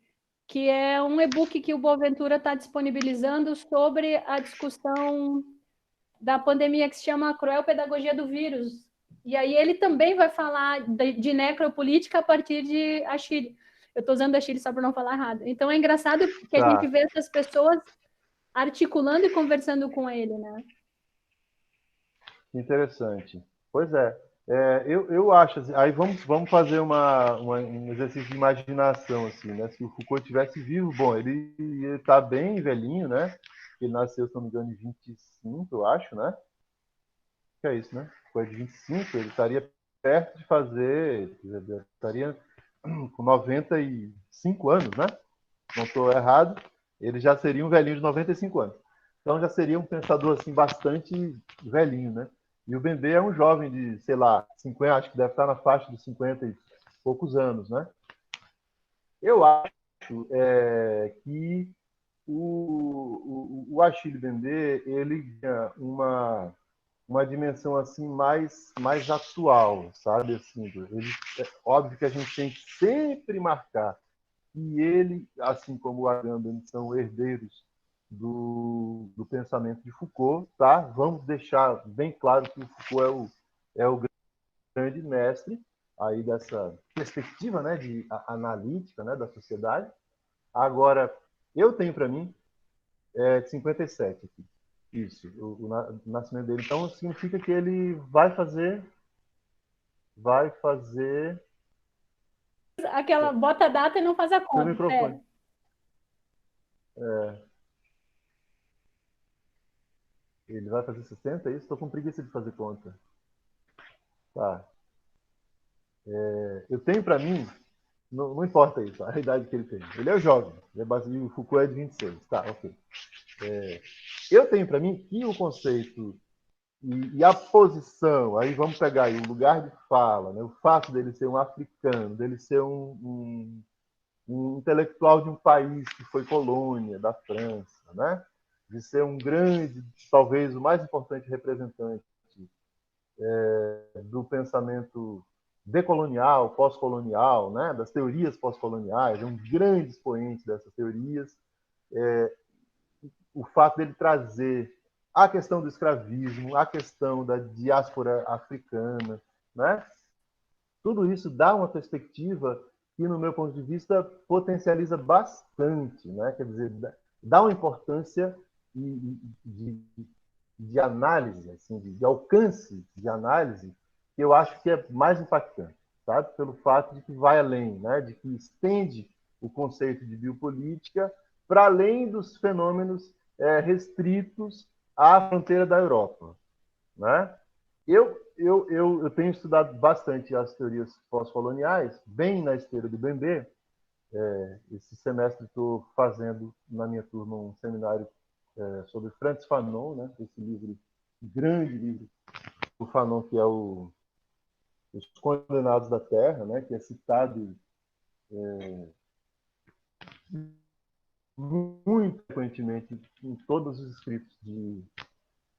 que é um e-book que o Boaventura está disponibilizando sobre a discussão da pandemia que se chama A Cruel Pedagogia do Vírus. E aí ele também vai falar de necropolítica a partir de Achille. Eu estou usando Achille só para não falar errado. Então é engraçado que a gente vê essas pessoas articulando e conversando com ele, né? Interessante. Pois é. Eu acho, assim, aí vamos fazer um exercício de imaginação, assim, né? Se o Foucault tivesse vivo, bom, ele está bem velhinho, né? Ele nasceu, se não me engano, em 25, eu acho, né? Que é isso, né? Foi de 25, ele estaria perto de fazer, estaria com 95 anos, né? Não estou errado, ele já seria um velhinho de 95 anos. Então já seria um pensador assim bastante velhinho, né? E o Bembe é um jovem de, sei lá, 50, acho que deve estar na faixa dos 50 e poucos anos, né? Eu acho que o Achille Bembe ele tinha uma dimensão assim mais atual, sabe? Assim, é óbvio que a gente tem que sempre marcar que ele, assim como o Agamben, são herdeiros do pensamento de Foucault, tá? Vamos deixar bem claro que o Foucault é o grande mestre aí dessa perspectiva, né, de analítica, né, da sociedade. Agora, eu tenho para mim de 57 aqui. Isso, o nascimento dele. Então, significa que ele vai fazer Aquela bota a data e não faz a seu conta. microfone. Ele vai fazer 60, é isso? Estou com preguiça de fazer conta. Tá. Eu tenho para mim, não importa isso, a idade que ele tem. Ele é jovem, o Foucault é de 26. Tá, ok. Eu tenho para mim que o conceito e a posição, aí vamos pegar aí o lugar de fala, né? O fato dele ser um africano, dele ser um intelectual de um país que foi colônia da França, né? De ser um grande, talvez o mais importante representante do pensamento decolonial, pós-colonial, né? Das teorias pós-coloniais, é um grande expoente dessas teorias. O fato dele trazer a questão do escravismo, a questão da diáspora africana, né? Tudo isso dá uma perspectiva que, no meu ponto de vista, potencializa bastante, né? Quer dizer, dá uma importância de análise, assim, de alcance de análise, que eu acho que é mais impactante, sabe? Pelo fato de que vai além, né? De que estende o conceito de biopolítica para além dos fenômenos restritos à fronteira da Europa, né? Eu tenho estudado bastante as teorias pós-coloniais, bem na esteira do Bembe. Esse semestre estou fazendo na minha turma um seminário sobre Frantz Fanon, né? Esse livro, grande livro do Fanon, que é Os Condenados da Terra, né? Que é citado muito frequentemente em todos os escritos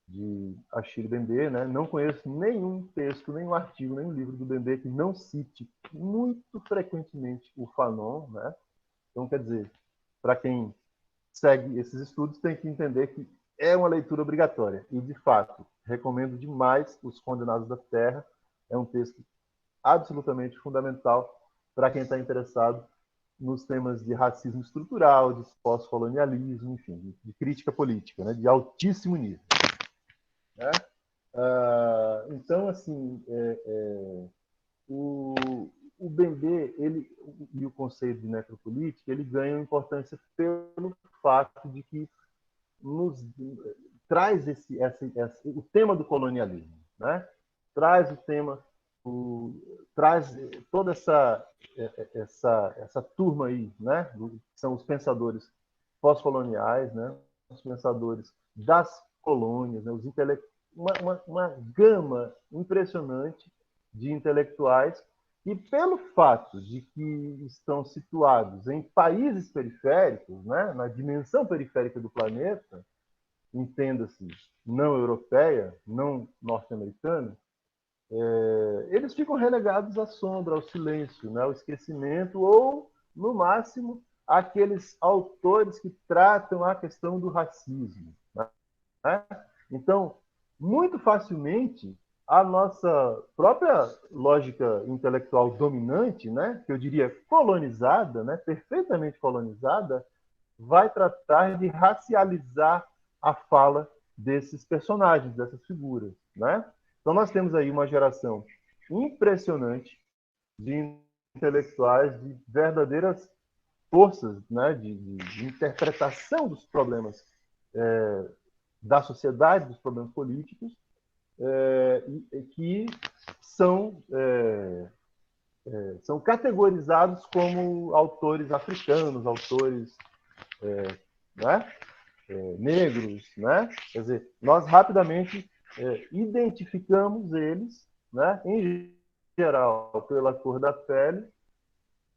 de Achille Bembe, né? Não conheço nenhum texto, nenhum artigo, nenhum livro do Bembe que não cite muito frequentemente o Fanon, né? Então, quer dizer, para quem segue esses estudos tem que entender que é uma leitura obrigatória. E, de fato, recomendo demais Os Condenados da Terra. É um texto absolutamente fundamental para quem está interessado nos temas de racismo estrutural, de pós-colonialismo, enfim, de crítica política, né? De altíssimo nível. Né? Então, assim, o o Bembe, e o conceito de necropolítica, ele ganha importância pelo fato de que nos traz o tema do colonialismo, né? Traz o tema, traz toda essa turma aí, né? Que são os pensadores pós-coloniais, né? Os pensadores das colônias, né? Uma gama impressionante de intelectuais que, pelo fato de que estão situados em países periféricos, né? Na dimensão periférica do planeta, entenda-se, não europeia, não norte-americana, eles ficam relegados à sombra, ao silêncio, né, ao esquecimento, ou, no máximo, aqueles autores que tratam a questão do racismo. Né? Então, muito facilmente, a nossa própria lógica intelectual dominante, né, que eu diria colonizada, né, perfeitamente colonizada, vai tratar de racializar a fala desses personagens, dessas figuras. Né? Então, nós temos aí uma geração impressionante de intelectuais, de verdadeiras forças, né, de interpretação dos problemas da sociedade, dos problemas políticos, que são categorizados como autores africanos, autores né, negros, né? Quer dizer, nós rapidamente identificamos eles, né, em geral, pela cor da pele,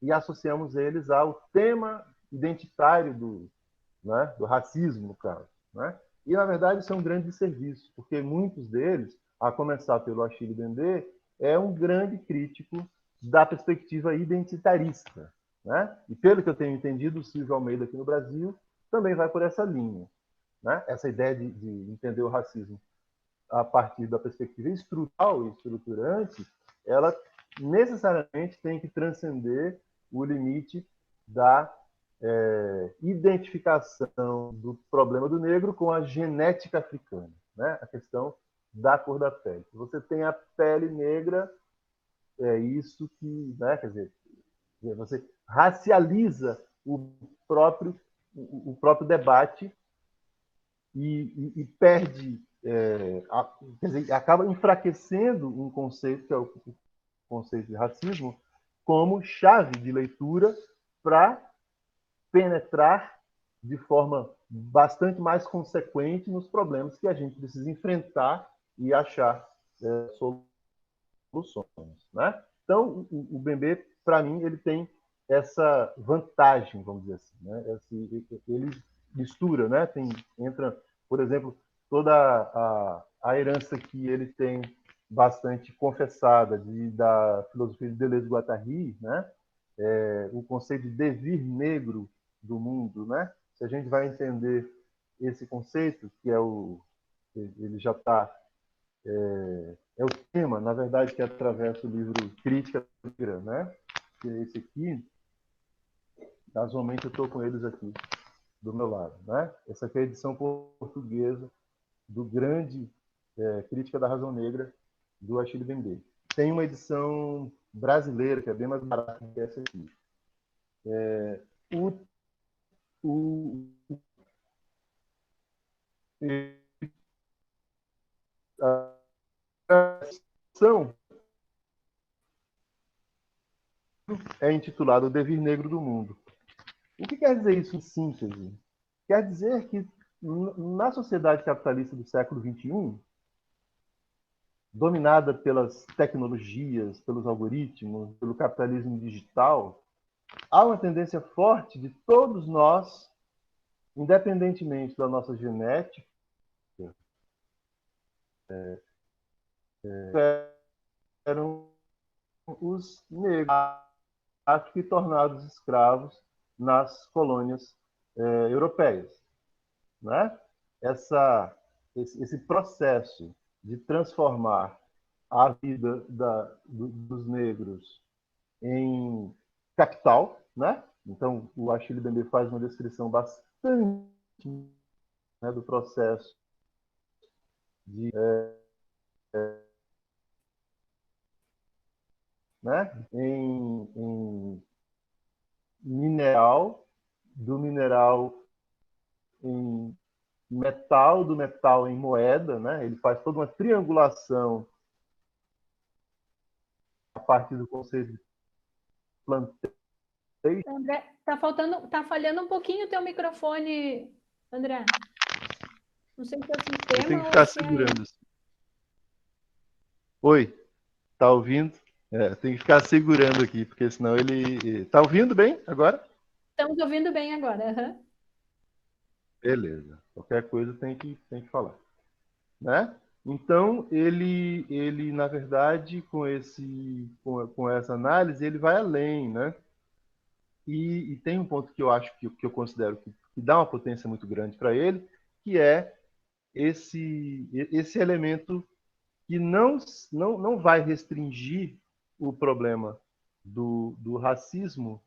e associamos eles ao tema identitário né, do racismo, no caso. Né? E, na verdade, isso é um grande desserviço, porque muitos deles, a começar pelo Achille Mbembe, é um grande crítico da perspectiva identitarista. Né? E, pelo que eu tenho entendido, o Silvio Almeida aqui no Brasil também vai por essa linha. Né? Essa ideia de entender o racismo a partir da perspectiva estrutural e estruturante, ela necessariamente tem que transcender o limite da identificação do problema do negro com a genética africana, né? A questão da cor da pele. Se você tem a pele negra, é isso que, né? Quer dizer, você racializa o próprio debate e perde, quer dizer, acaba enfraquecendo um conceito, que é o conceito de racismo, como chave de leitura para penetrar de forma bastante mais consequente nos problemas que a gente precisa enfrentar e achar soluções. Né? Então, o Bembe, para mim, ele tem essa vantagem, vamos dizer assim. Né? Ele mistura, né? Entra, por exemplo, toda a herança que ele tem bastante confessada da filosofia de Deleuze e Guattari, né? O conceito de devir negro do mundo, né? Se a gente vai entender esse conceito, que ele já está é o tema, na verdade, que atravessa o livro Crítica Negra, né? Que é esse aqui. Casualmente eu estou com eles aqui do meu lado, né? Essa aqui é a edição portuguesa do grande Crítica da Razão Negra do Achille Mbembe. Tem uma edição brasileira que é bem mais barata que essa aqui. A edição é intitulada O Devir Negro do Mundo. O que quer dizer isso em síntese? Quer dizer que na sociedade capitalista do século XXI, dominada pelas tecnologias, pelos algoritmos, pelo capitalismo digital, há uma tendência forte de todos nós, independentemente da nossa genética, eram os negros e tornados escravos nas colônias europeias. Né? Esse processo de transformar a vida dos negros em capital, né? Então, o Achille Mbembe faz uma descrição bastante, né, do processo de né, em mineral, do mineral em metal, do metal em moeda, né? Ele faz toda uma triangulação a partir do conceito de plantation. André, tá falhando um pouquinho o teu microfone, André. Não sei se é o Eu tenho sistema que ou ficar se é... segurando. Oi, tá ouvindo? Tem que ficar segurando aqui, porque senão ele... Tá ouvindo bem agora? Estamos ouvindo bem agora. Uhum. Beleza. Qualquer coisa tem que falar, né? Então, ele na verdade, com essa análise, ele vai além, né? E tem um ponto que eu acho que eu considero que dá uma potência muito grande para ele, que é esse elemento que não vai restringir o problema do racismo,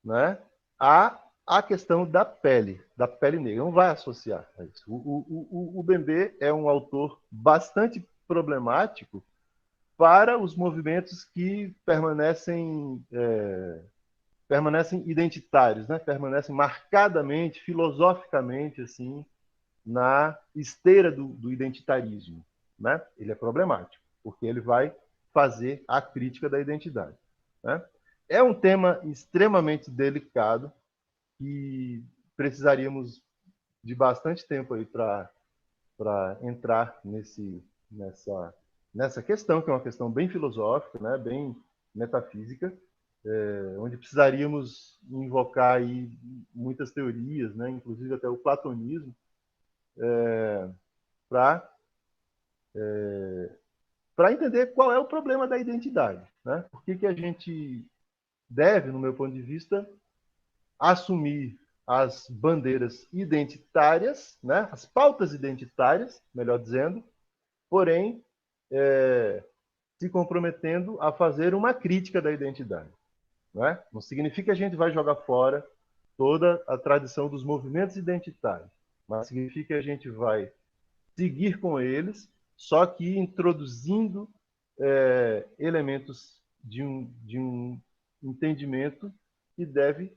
né, à questão da pele negra. Não vai associar a isso. O Bembe é um autor bastante problemático para os movimentos que permanecem identitários, né? Permanecem marcadamente, filosoficamente, assim, na esteira do identitarismo, né? Ele é problemático, porque ele vai fazer a crítica da identidade, né? É um tema extremamente delicado que precisaríamos de bastante tempo aí para entrar nessa questão, que é uma questão bem filosófica, né? Bem metafísica, onde precisaríamos invocar aí muitas teorias, né? Inclusive até o platonismo, para entender qual é o problema da identidade, né? Por que a gente deve, no meu ponto de vista, assumir as bandeiras identitárias, né? As pautas identitárias, melhor dizendo, porém se comprometendo a fazer uma crítica da identidade. Né? Não significa que a gente vai jogar fora toda a tradição dos movimentos identitários, mas significa que a gente vai seguir com eles, só que introduzindo elementos de um entendimento que deve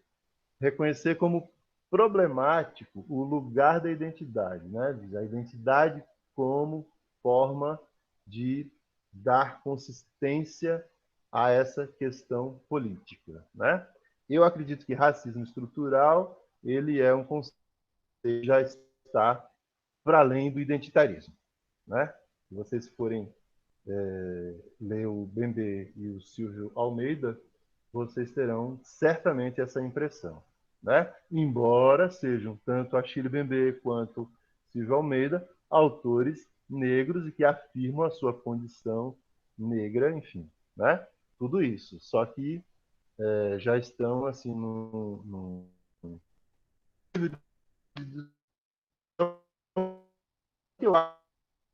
reconhecer como problemático o lugar da identidade, né? A identidade como forma de dar consistência a essa questão política, né? Eu acredito que racismo estrutural ele é um conceito que já está para além do identitarismo, né? Se vocês forem ler o Bembe e o Silvio Almeida, vocês terão certamente essa impressão, né? Embora sejam tanto Achille Bembe quanto Silvio Almeida autores negros e que afirmam a sua condição negra, enfim, né? Tudo isso, só que já estão assim no eu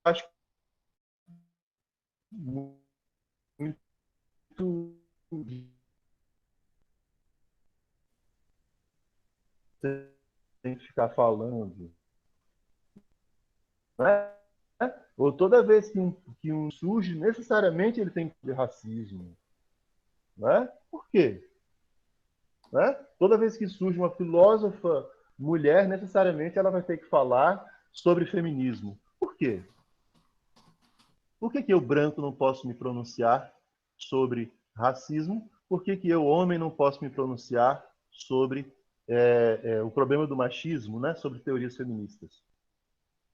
acho muito tem que ficar falando, né? Ou toda vez que um surge, necessariamente ele tem que ter racismo, né? Por quê? Né? Toda vez que surge uma filósofa mulher, necessariamente ela vai ter que falar sobre feminismo. Por quê? Por que eu, branco, não posso me pronunciar sobre racismo? Por que eu, homem, não posso me pronunciar sobre o problema do machismo, né? Sobre teorias feministas?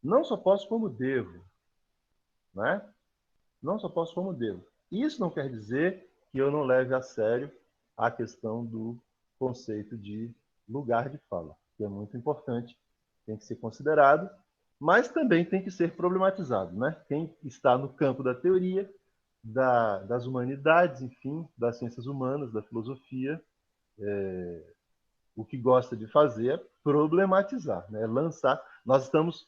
Não só posso, como devo. Né? Não só posso, como devo. Isso não quer dizer que eu não leve a sério a questão do conceito de lugar de fala, que é muito importante, tem que ser considerado, mas também tem que ser problematizado. Né? Quem está no campo da teoria, das humanidades, enfim, das ciências humanas, da filosofia, o que gosta de fazer é problematizar, né? Lançar. Nós estamos,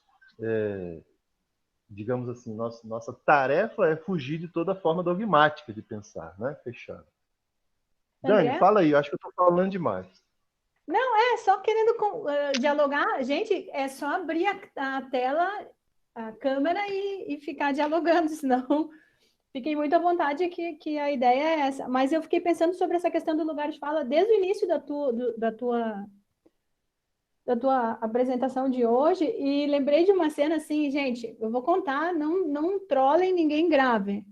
digamos assim, nossa tarefa é fugir de toda forma dogmática de pensar, né? Fechado. Dani, André? fala aí, eu acho que eu estou falando demais. Não, só querendo dialogar. Gente, é só abrir a tela, a câmera e ficar dialogando, senão Fiquei muito à vontade que a ideia é essa, mas eu fiquei pensando sobre essa questão do lugar de fala desde o início da tua apresentação de hoje e lembrei de uma cena assim, gente, eu vou contar, não trolem ninguém grave,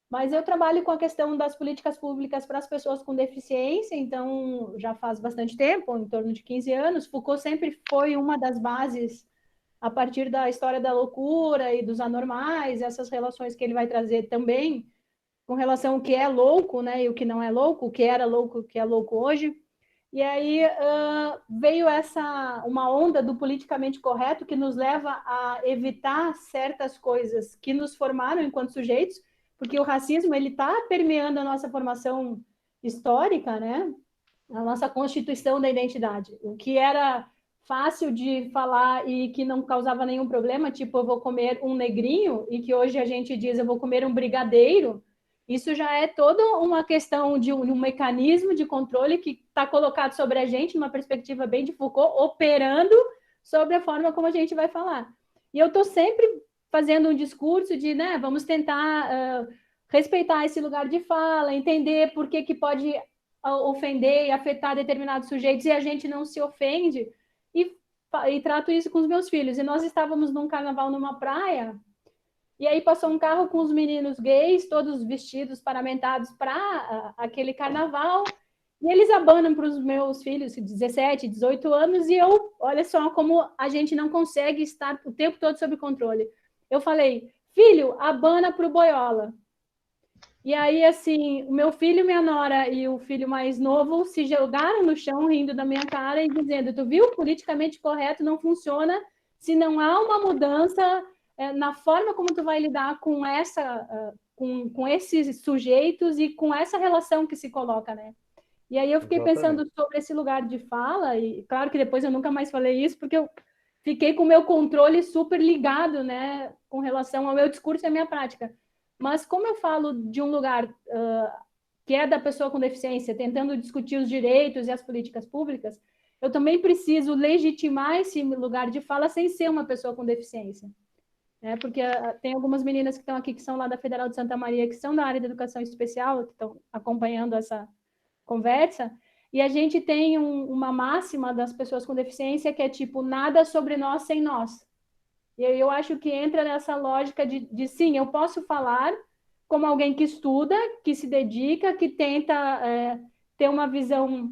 mas eu trabalho com a questão das políticas públicas para as pessoas com deficiência, então já faz bastante tempo, em torno de 15 anos, Foucault sempre foi uma das bases a partir da história da loucura e dos anormais, essas relações que ele vai trazer também, com relação ao que é louco, né, e o que não é louco, o que era louco, o que é louco hoje. E aí veio uma onda do politicamente correto que nos leva a evitar certas coisas que nos formaram enquanto sujeitos, porque o racismo ele está permeando a nossa formação histórica, né, a nossa constituição da identidade. O que era fácil de falar e que não causava nenhum problema, tipo, eu vou comer um negrinho, e que hoje a gente diz, eu vou comer um brigadeiro, isso já é toda uma questão de um mecanismo de controle que está colocado sobre a gente, numa perspectiva bem de Foucault, operando sobre a forma como a gente vai falar. E eu estou sempre fazendo um discurso de, né, vamos tentar respeitar esse lugar de fala, entender por que pode ofender e afetar determinados sujeitos e a gente não se ofende, e trato isso com os meus filhos. E nós estávamos num carnaval numa praia, e aí passou um carro com os meninos gays, todos vestidos, paramentados para aquele carnaval, e eles abanam para os meus filhos de 17, 18 anos, e eu, olha só como a gente não consegue estar o tempo todo sob controle. Eu falei, filho, abana para o boiola. E aí, assim, o meu filho, minha nora e o filho mais novo se jogaram no chão rindo da minha cara e dizendo, tu viu, politicamente correto não funciona se não há uma mudança na forma como tu vai lidar com com esses sujeitos e com essa relação que se coloca, né? E aí eu fiquei pensando sobre esse lugar de fala, e claro que depois eu nunca mais falei isso, porque eu fiquei com o meu controle super ligado, né, com relação ao meu discurso e à minha prática. Mas como eu falo de um lugar que é da pessoa com deficiência, tentando discutir os direitos e as políticas públicas, eu também preciso legitimar esse lugar de fala sem ser uma pessoa com deficiência. Porque tem algumas meninas que estão aqui, que são lá da Federal de Santa Maria, que são da área de educação especial, que estão acompanhando essa conversa, e a gente tem uma máxima das pessoas com deficiência que é tipo, nada sobre nós sem nós. E eu acho que entra nessa lógica de sim, eu posso falar como alguém que estuda, que se dedica, que tenta ter uma visão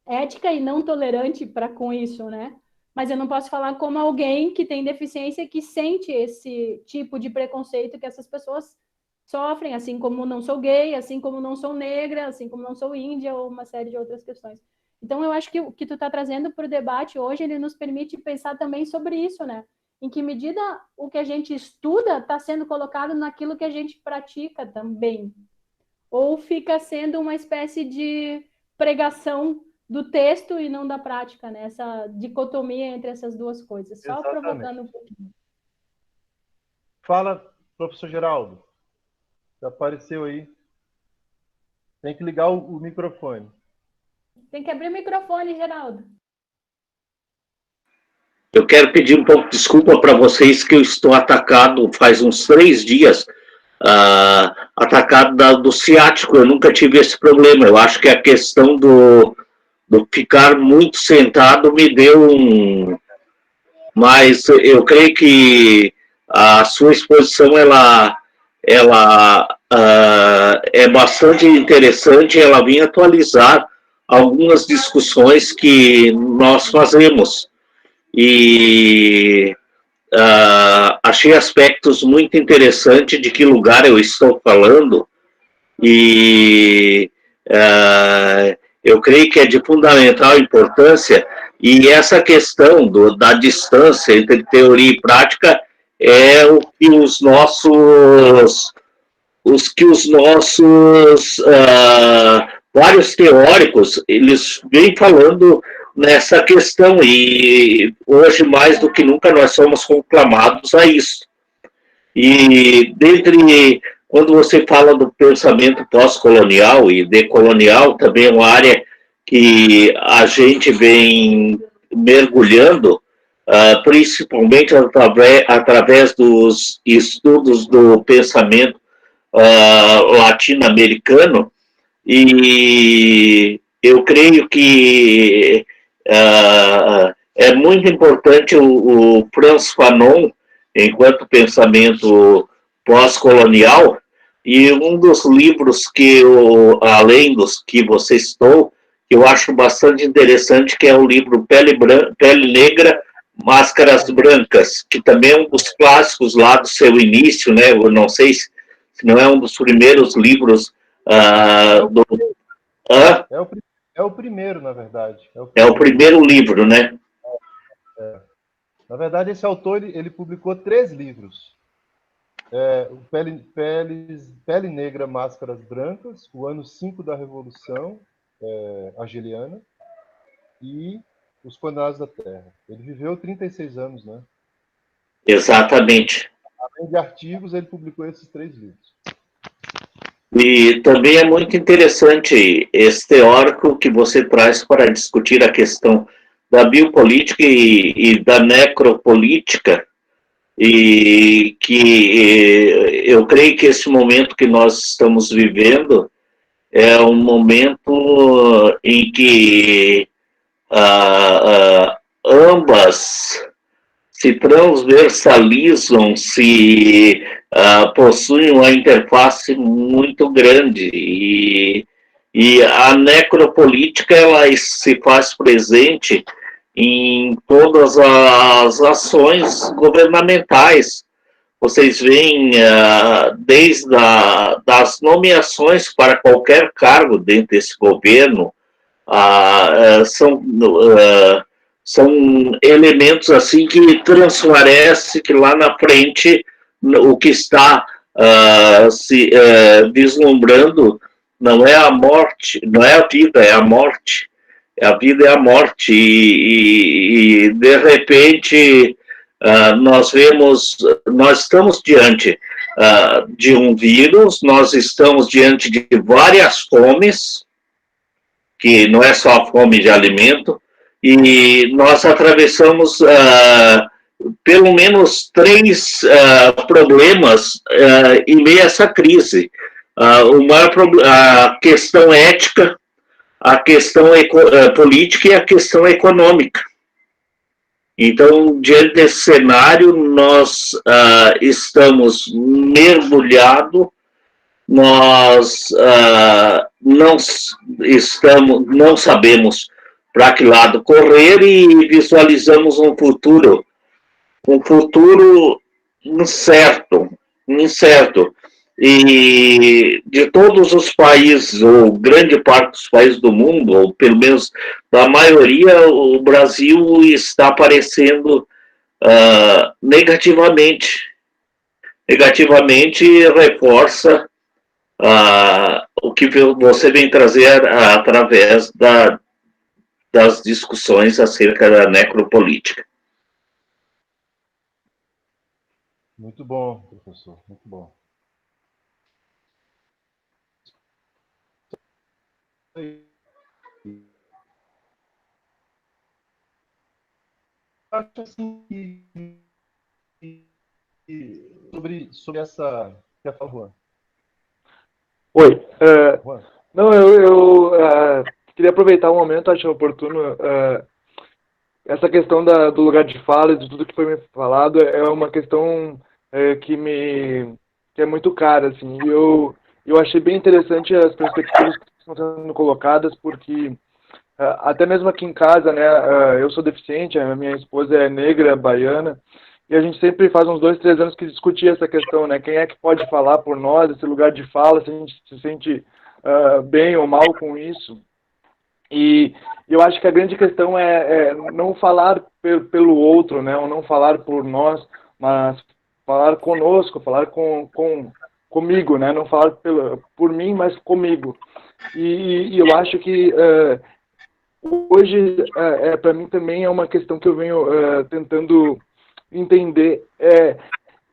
ética e não tolerante para com isso, né? Mas eu não posso falar como alguém que tem deficiência que sente esse tipo de preconceito que essas pessoas sofrem, assim como não sou gay, assim como não sou negra, assim como não sou índia, ou uma série de outras questões. Então, eu acho que o que tu está trazendo para o debate hoje, ele nos permite pensar também sobre isso, né? Em que medida o que a gente estuda está sendo colocado naquilo que a gente pratica também. Ou fica sendo uma espécie de pregação do texto e não da prática, né? Essa dicotomia entre essas duas coisas. Só exatamente. Provocando um pouquinho. Fala, professor Geraldo. Já apareceu aí. Tem que ligar o microfone. Tem que abrir o microfone, Geraldo. Eu quero pedir um pouco de desculpa para vocês que eu estou atacado faz uns 3 dias, atacado do ciático. Eu nunca tive esse problema. Eu acho que a questão do ficar muito sentado me deu Mas eu creio que a sua exposição ela é bastante interessante. Ela vem atualizar algumas discussões que nós fazemos. E achei aspectos muito interessantes de que lugar eu estou falando, e eu creio que é de fundamental importância, e essa questão da distância entre teoria e prática é o que os nossos vários teóricos eles vêm falando nessa questão, e hoje, mais do que nunca, nós somos conclamados a isso. E quando você fala do pensamento pós-colonial e decolonial, também é uma área que a gente vem mergulhando, principalmente através dos estudos do pensamento latino-americano, e eu creio que é muito importante o Frantz Fanon, enquanto pensamento pós-colonial, e um dos livros que, além dos que você citou, que eu acho bastante interessante, que é o livro Pele Negra, Máscaras Brancas, que também é um dos clássicos lá do seu início, né? Eu não sei se não é um dos primeiros livros do... É o primeiro, na verdade. É o primeiro livro, né? Na verdade, esse autor ele publicou 3 livros. O Pele Negra, Máscaras Brancas, o ano 5 da Revolução Argeliana e Os Condenados da Terra. Ele viveu 36 anos, né? Exatamente. Além de artigos, ele publicou esses 3 livros. E também é muito interessante esse teórico que você traz para discutir a questão da biopolítica e da necropolítica, e que eu creio que esse momento que nós estamos vivendo é um momento em que ambas se transversalizam, se possuem uma interface muito grande, e a necropolítica ela se faz presente em todas as ações governamentais. Vocês veem desde das nomeações para qualquer cargo dentro desse governo, são elementos assim que transparece que lá na frente o que está se vislumbrando não é a morte, não é a vida, é a morte. A vida é a morte, e de repente nós estamos diante de um vírus, nós estamos diante de várias fomes, que não é só a fome de alimento, e nós atravessamos pelo menos 3 problemas em meio a essa crise. A questão ética, a questão política e a questão econômica. Então, diante desse cenário, nós estamos mergulhados, nós não sabemos para que lado correr, e visualizamos um futuro incerto. E de todos os países, ou grande parte dos países do mundo, ou pelo menos da maioria, o Brasil está aparecendo negativamente. Negativamente reforça o que você vem trazer através das discussões acerca da necropolítica. Muito bom, professor, muito bom. Acho assim sobre essa que a Juan. Oi. Não, eu queria aproveitar o momento, acho oportuno. Essa questão do lugar de fala e de tudo que foi me falado é uma questão que é muito cara, assim. E eu achei bem interessante as perspectivas que estão sendo colocadas, porque até mesmo aqui em casa, né, eu sou deficiente, a minha esposa é negra, baiana, e a gente sempre faz uns 2, 3 anos que discutia essa questão, né, quem é que pode falar por nós, esse lugar de fala, se a gente se sente bem ou mal com isso. E eu acho que a grande questão é não falar pelo outro, né, ou não falar por nós, mas falar conosco, falar comigo, né, não falar por mim, mas comigo. E eu acho que hoje, para mim também é uma questão que eu venho tentando entender,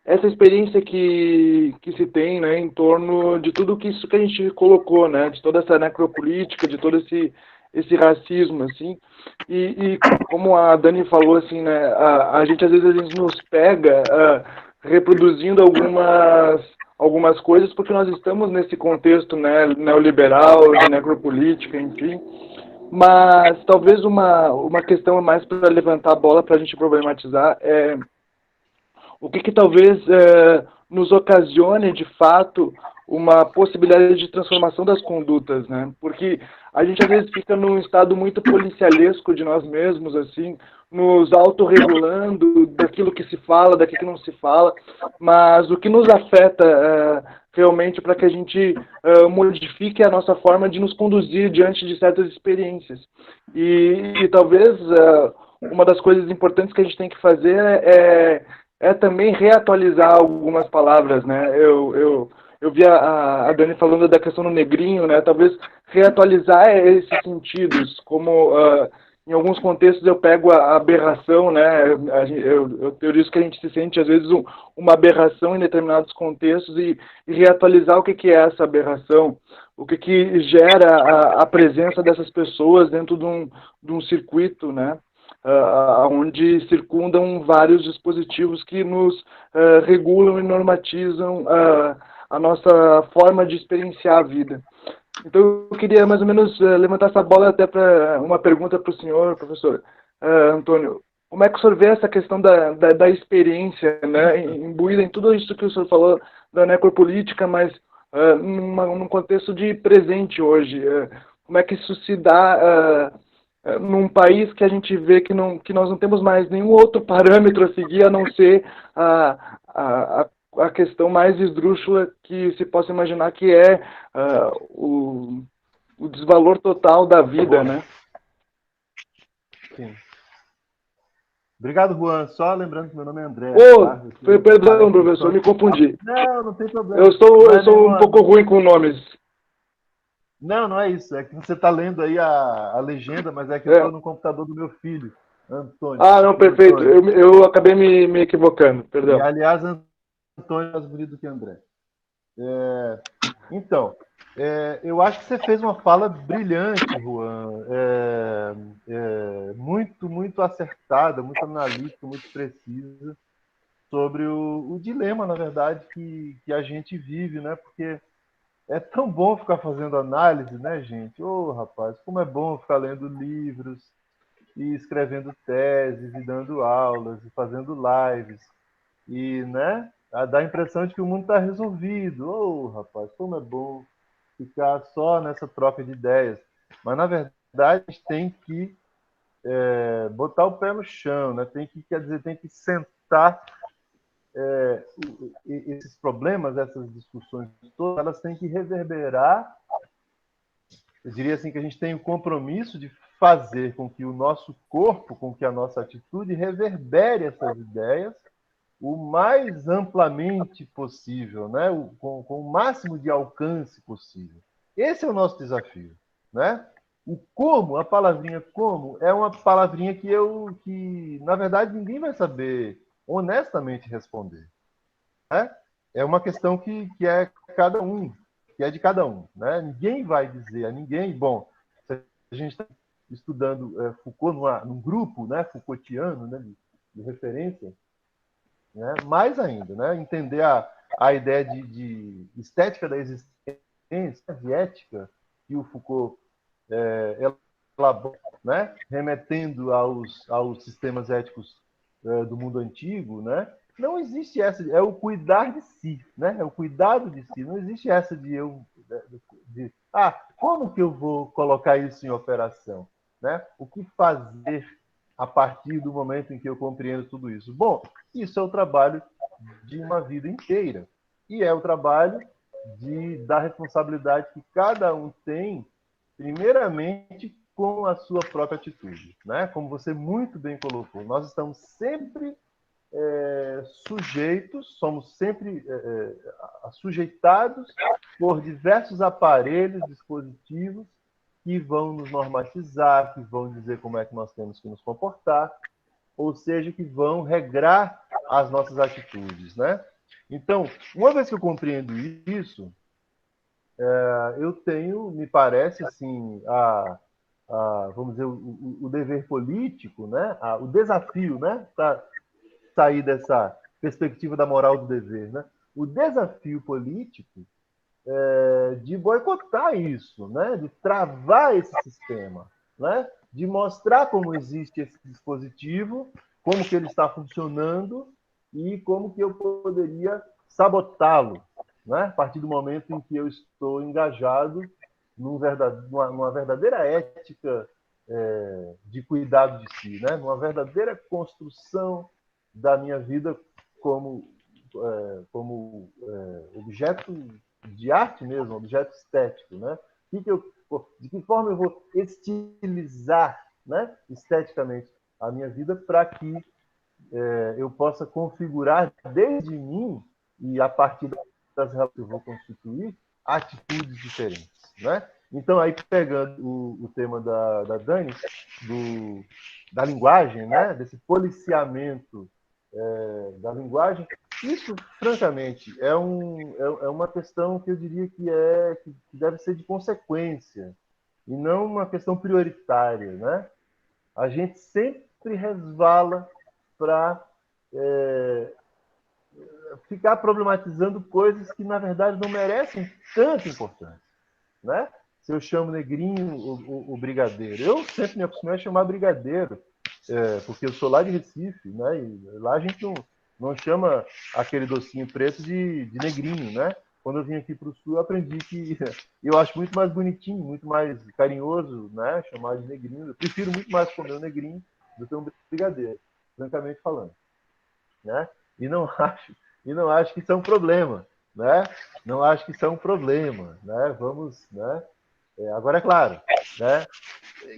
essa experiência que se tem, né, em torno de tudo isso que a gente colocou, né, de toda essa necropolítica, de todo esse racismo, assim, e como a Dani falou, assim, né, a gente às vezes nos pega reproduzindo algumas coisas, porque nós estamos nesse contexto, né, neoliberal, de necropolítica, enfim. Mas talvez uma questão mais para levantar a bola para a gente problematizar é o que talvez nos ocasione, de fato, uma possibilidade de transformação das condutas, né? Porque a gente, às vezes, fica num estado muito policialesco de nós mesmos, assim, nos autorregulando daquilo que se fala, daquilo que não se fala, mas o que nos afeta realmente para que a gente modifique a nossa forma de nos conduzir diante de certas experiências. E talvez uma das coisas importantes que a gente tem que fazer é também reatualizar algumas palavras, né? Eu vi a Dani falando da questão do negrinho, né? Talvez reatualizar esses sentidos, como em alguns contextos eu pego a aberração, né? Eu teorizo que a gente se sente às vezes uma aberração em determinados contextos e reatualizar o que é essa aberração, o que gera a presença dessas pessoas dentro de um circuito, né? Onde circundam vários dispositivos que nos regulam e normatizam a nossa forma de experienciar a vida. Então, eu queria mais ou menos levantar essa bola até para uma pergunta para o senhor, professor Antônio. Como é que o senhor vê essa questão da experiência, né, imbuída em tudo isso que o senhor falou da necropolítica, mas num contexto de presente hoje? Como é que isso se dá num país que a gente vê que nós não temos mais nenhum outro parâmetro a seguir a não ser a questão mais esdrúxula que se possa imaginar, que é o desvalor total da vida, né? Sim. Obrigado, Juan. Só lembrando que meu nome é André. Tá? Perdão, professor, me confundi. Não tem problema. Eu sou um pouco ruim com nomes. Não é isso. É que você está lendo aí a legenda, mas é que eu estou no computador do meu filho, Antônio. Não, perfeito. Eu acabei me equivocando, perdão. E, aliás, Antônio é mais bonito do que André. Então, eu acho que você fez uma fala brilhante, Juan. Muito, muito acertada, muito analítica, muito precisa sobre o dilema, na verdade, que a gente vive, né? Porque é tão bom ficar fazendo análise, né, gente? Rapaz, como é bom ficar lendo livros e escrevendo teses e dando aulas e fazendo lives e, né, dá a impressão de que o mundo está resolvido. Rapaz, como é bom ficar só nessa troca de ideias. Mas, na verdade, a gente tem que botar o pé no chão, né? Tem que sentar. Esses problemas, essas discussões todas, elas têm que reverberar. Eu diria assim que a gente tem o compromisso de fazer com que o nosso corpo, com que a nossa atitude reverbere essas ideias o mais amplamente possível, né? Com o máximo de alcance possível. Esse é o nosso desafio, né? O como, a palavrinha como, é uma palavrinha que na verdade ninguém vai saber honestamente responder, né? É uma questão que é cada um, que é de cada um, né? Ninguém vai dizer a ninguém. Bom, se a gente está estudando Foucault num grupo, né, Foucaultiano, né, de referência, né? Mais ainda, né? Entender a ideia de estética da existência, de ética, que o Foucault elaborou, né? Remetendo aos sistemas éticos do mundo antigo, né? Não existe essa, é o cuidar de si, né? É o cuidado de si. Não existe essa como que eu vou colocar isso em operação, né? O que fazer a partir do momento em que eu compreendo tudo isso? Bom, isso é o trabalho de uma vida inteira. E é o trabalho da responsabilidade que cada um tem, primeiramente, com a sua própria atitude, né? Como você muito bem colocou, nós estamos sempre sujeitos, somos sempre sujeitados por diversos aparelhos, dispositivos que vão nos normatizar, que vão dizer como é que nós temos que nos comportar, ou seja, que vão regrar as nossas atitudes, né? Então, uma vez que eu compreendo isso, eu tenho, me parece, assim, vamos dizer, o dever político, né? O desafio, né? Para sair dessa perspectiva da moral do dever, né? o desafio político de boicotar isso, né? De travar esse sistema, né? De mostrar como existe esse dispositivo, como que ele está funcionando e como que eu poderia sabotá-lo, né? A partir do momento em que eu estou engajado numa verdadeira ética de cuidado de si, né? Numa verdadeira construção da minha vida como objeto de arte mesmo, objeto estético, né? De que forma eu vou estilizar, né, esteticamente a minha vida para que eu possa configurar desde mim e a partir das relações que eu vou constituir atitudes diferentes, né? Então, aí pegando o tema da Dani, da linguagem, né? Desse policiamento da linguagem, isso, francamente, é uma questão que eu diria que deve ser de consequência e não uma questão prioritária, né? A gente sempre resvala para ficar problematizando coisas que, na verdade, não merecem tanta importância, né? Se eu chamo negrinho o brigadeiro, eu sempre me acostumei a chamar brigadeiro, porque eu sou lá de Recife, né? E lá a gente não chama aquele docinho preto de negrinho, né? Quando eu vim aqui para o Sul, eu aprendi que eu acho muito mais bonitinho, muito mais carinhoso, né? Chamar de negrinho. Eu prefiro muito mais comer um negrinho do que um brigadeiro, francamente falando, né? E não acho que isso é um problema, né? Não acho que isso é um problema, né? Vamos, né? Agora, é claro, né,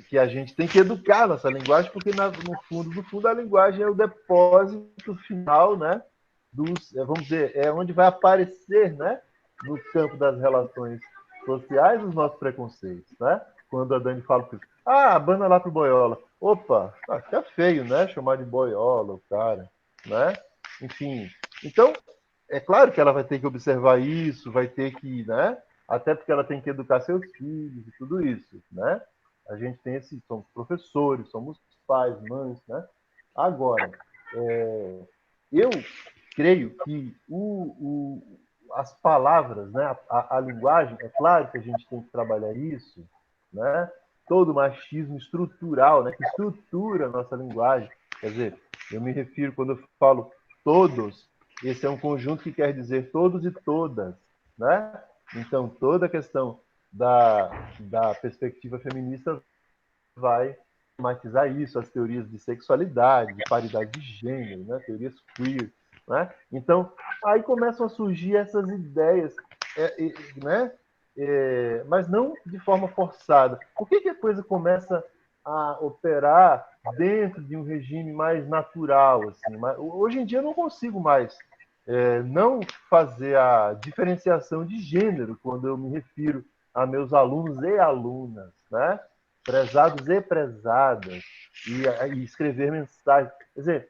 que a gente tem que educar a nossa linguagem, porque, no fundo, a linguagem é o depósito final, né, vamos dizer, é onde vai aparecer, né, no campo das relações sociais, os nossos preconceitos. Né? Quando a Dani fala, abana lá pro boiola. Opa, fica feio, né, chamar de boiola o cara, né? Enfim, então, é claro que ela vai ter que observar isso, vai ter que, né, até porque ela tem que educar seus filhos e tudo isso, né? A gente tem somos professores, somos pais, mães, né? Agora, eu creio que as palavras, né? A linguagem, é claro que a gente tem que trabalhar isso, né? Todo o machismo estrutural, né? Que estrutura a nossa linguagem. Quer dizer, eu me refiro, quando eu falo todos, esse é um conjunto que quer dizer todos e todas, né? Então, toda a questão da perspectiva feminista vai tematizar isso, as teorias de sexualidade, de paridade de gênero, né? Teorias queer. Né? Então, aí começam a surgir essas ideias, né? Mas não de forma forçada. Por que a coisa começa a operar dentro de um regime mais natural? Assim? Hoje em dia eu não consigo mais não fazer a diferenciação de gênero quando eu me refiro a meus alunos e alunas, né? Prezados e prezadas, e escrever mensagens. Quer dizer,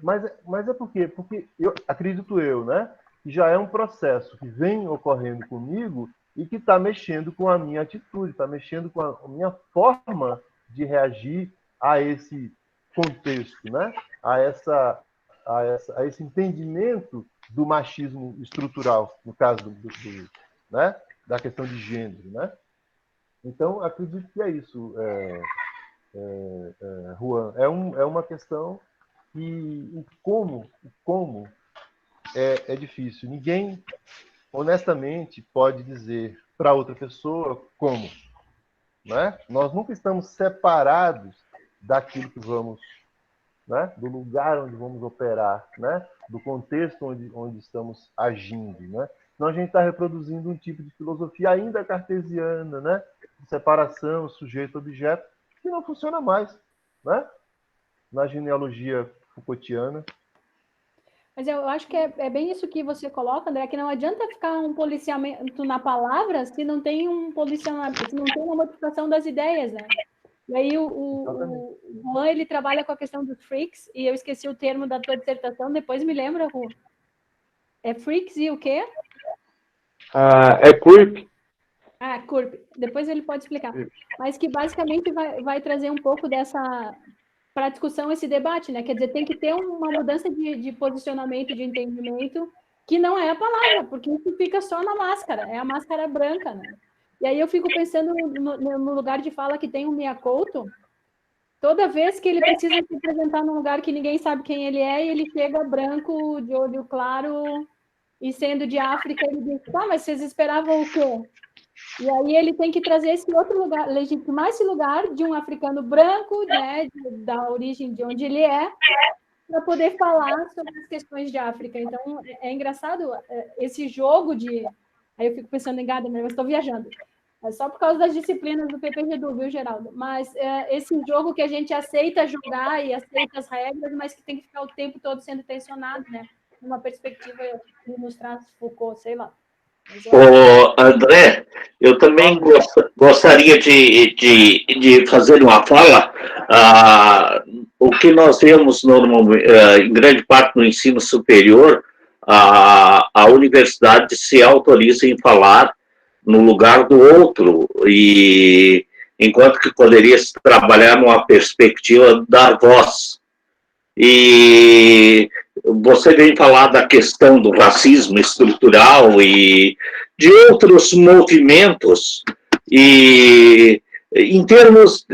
mas é por quê? Porque acredito eu, né? Que já é um processo que vem ocorrendo comigo e que está mexendo com a minha atitude, está mexendo com a minha forma de reagir a esse contexto, né? A esse entendimento do machismo estrutural, no caso né? Da questão de gênero, né? Então, acredito que é isso, Juan. É uma questão que o como é difícil. Ninguém, honestamente, pode dizer para outra pessoa como. Né? Nós nunca estamos separados daquilo que vamos, né? Do lugar onde vamos operar, né? Do contexto onde estamos agindo. Né? Então, a gente está reproduzindo um tipo de filosofia ainda cartesiana, né? De separação, sujeito-objeto, que não funciona mais, né? Na genealogia Foucaultiana. Mas eu acho que é bem isso que você coloca, André, que não adianta ficar um policiamento na palavra se não tem um policiamento, se não tem uma modificação das ideias, né? E aí o Juan, ele trabalha com a questão dos freaks, e eu esqueci o termo da tua dissertação, depois me lembra, Juan. É freaks e o quê? É creep. Curp. Depois ele pode explicar. Mas que basicamente vai trazer um pouco dessa... para discussão esse debate, né? Quer dizer, tem que ter uma mudança de posicionamento, de entendimento, que não é a palavra, porque isso fica só na máscara, é a máscara branca, né? E aí eu fico pensando no lugar de fala que tem o Mia Couto, toda vez que ele precisa se apresentar num lugar que ninguém sabe quem ele é, e ele chega branco, de olho claro, e sendo de África, ele diz, tá, mas vocês esperavam o quê? E aí ele tem que trazer esse outro lugar, legitimar esse lugar de um africano branco, né, da origem de onde ele é, para poder falar sobre as questões de África. Então, é engraçado esse jogo de... Aí eu fico pensando em Gadamer, mas estou viajando. É só por causa das disciplinas do PPGDU, viu, Geraldo? Mas esse jogo que a gente aceita jogar e aceita as regras, mas que tem que ficar o tempo todo sendo tensionado, né? Numa perspectiva que nos traz Foucault, sei lá. Ô, André, eu também gostaria de fazer uma fala. O que nós vemos normalmente, em grande parte no ensino superior, a universidade se autoriza em falar no lugar do outro, e enquanto que poderia se trabalhar numa perspectiva da voz. E você vem falar da questão do racismo estrutural e de outros movimentos, e em termos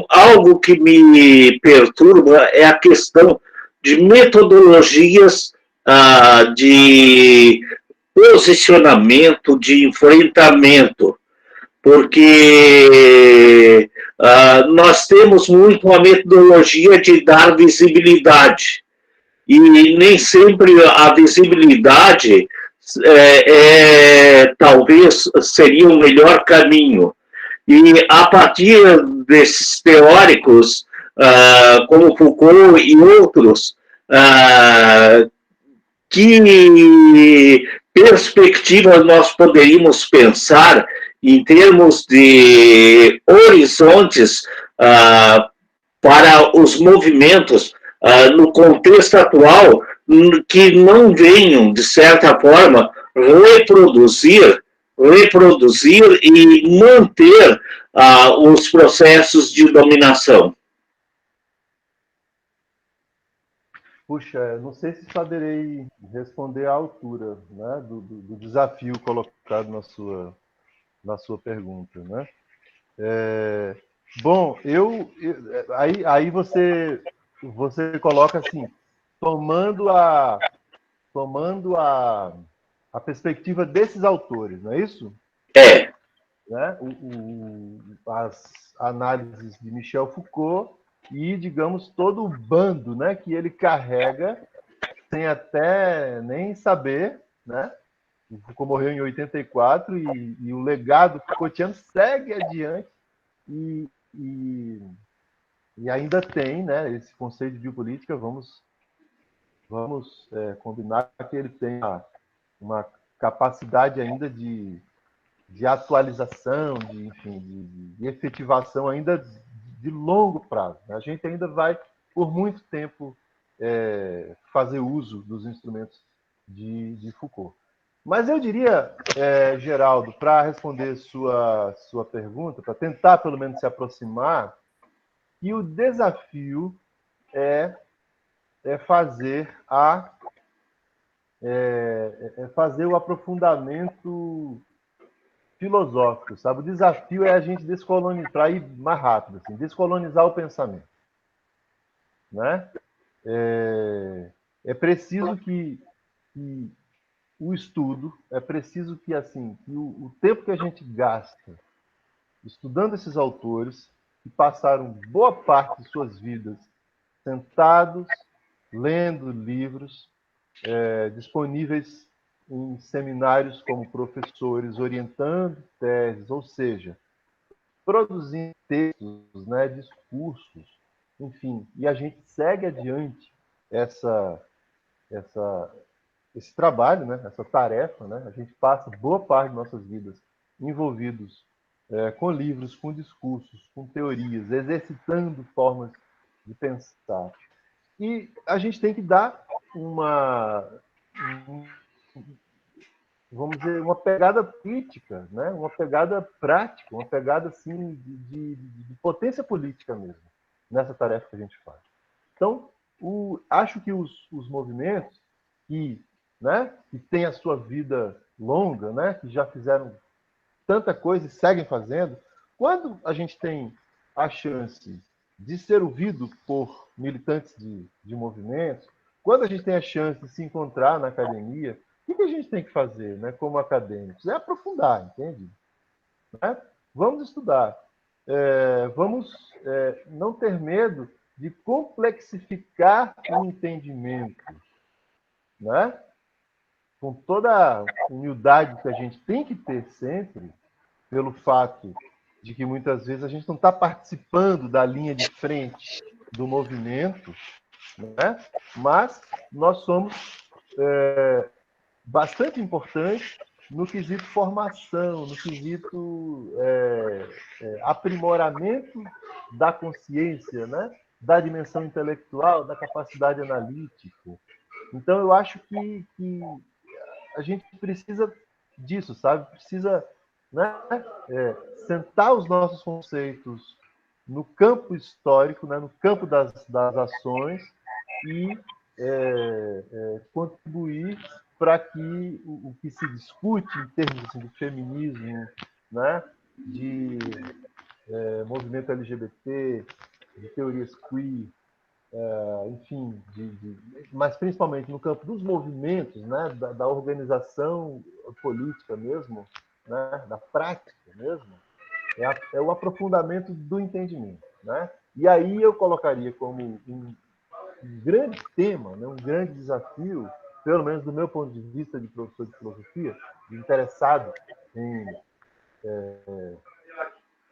algo que me perturba é a questão de metodologias de posicionamento, de enfrentamento, porque nós temos muito uma metodologia de dar visibilidade, e nem sempre a visibilidade talvez seria o melhor caminho. E a partir desses teóricos, como Foucault e outros, que perspectiva nós poderíamos pensar em termos de horizontes para os movimentos no contexto atual, que não venham, de certa forma, reproduzir e manter os processos de dominação. Puxa, não sei se saberei responder à altura, né, do desafio colocado na sua pergunta, né? Bom, aí você coloca assim, tomando a perspectiva desses autores, não é isso? É. Né? As análises de Michel Foucault e, digamos, todo o bando, né, que ele carrega sem até nem saber, né? O Foucault morreu em 84 e o legado Foucaultiano segue adiante e ainda tem, né, esse conceito de biopolítica. Vamos combinar que ele tem uma capacidade ainda de atualização, de efetivação ainda de longo prazo. A gente ainda vai, por muito tempo, fazer uso dos instrumentos de Foucault. Mas eu diria, Geraldo, para responder sua pergunta, para tentar pelo menos se aproximar, que o desafio é fazer fazer o aprofundamento filosófico, sabe? O desafio é a gente descolonizar, para ir mais rápido, assim, descolonizar o pensamento, né? É preciso que o estudo, é preciso que o tempo que a gente gasta estudando esses autores, que passaram boa parte de suas vidas sentados, lendo livros, disponíveis em seminários como professores, orientando teses, ou seja, produzindo textos, né, discursos, enfim, e a gente segue adiante esse trabalho, né, essa tarefa, né, a gente passa boa parte de nossas vidas envolvidos com livros, com discursos, com teorias, exercitando formas de pensar. E a gente tem que dar vamos dizer, uma pegada crítica, né? Uma pegada prática, uma pegada assim, de potência política mesmo, nessa tarefa que a gente faz. Então, acho que os movimentos que, né, que têm a sua vida longa, né, que já fizeram tanta coisa e seguem fazendo, quando a gente tem a chance de ser ouvido por militantes de movimentos, quando a gente tem a chance de se encontrar na academia, o que a gente tem que fazer, né, como acadêmicos? É aprofundar, entende? Né? Vamos estudar. Vamos não ter medo de complexificar o entendimento, né? Com toda a humildade que a gente tem que ter sempre, pelo fato de que muitas vezes a gente não está participando da linha de frente do movimento, né? Mas nós somos bastante importantes no quesito formação, no quesito aprimoramento da consciência, né? Da dimensão intelectual, da capacidade analítica. Então, eu acho que a gente precisa disso, sabe? Precisa, né, sentar os nossos conceitos no campo histórico, né, no campo das ações e contribuir para que o que se discute em termos assim, de feminismo, né, de movimento LGBT, de teorias queer, enfim, mas principalmente no campo dos movimentos, né, da organização política mesmo, né, da prática mesmo, é o aprofundamento do entendimento. Né? E aí eu colocaria como um grande tema, né, um grande desafio, pelo menos do meu ponto de vista de professor de filosofia, de interessado em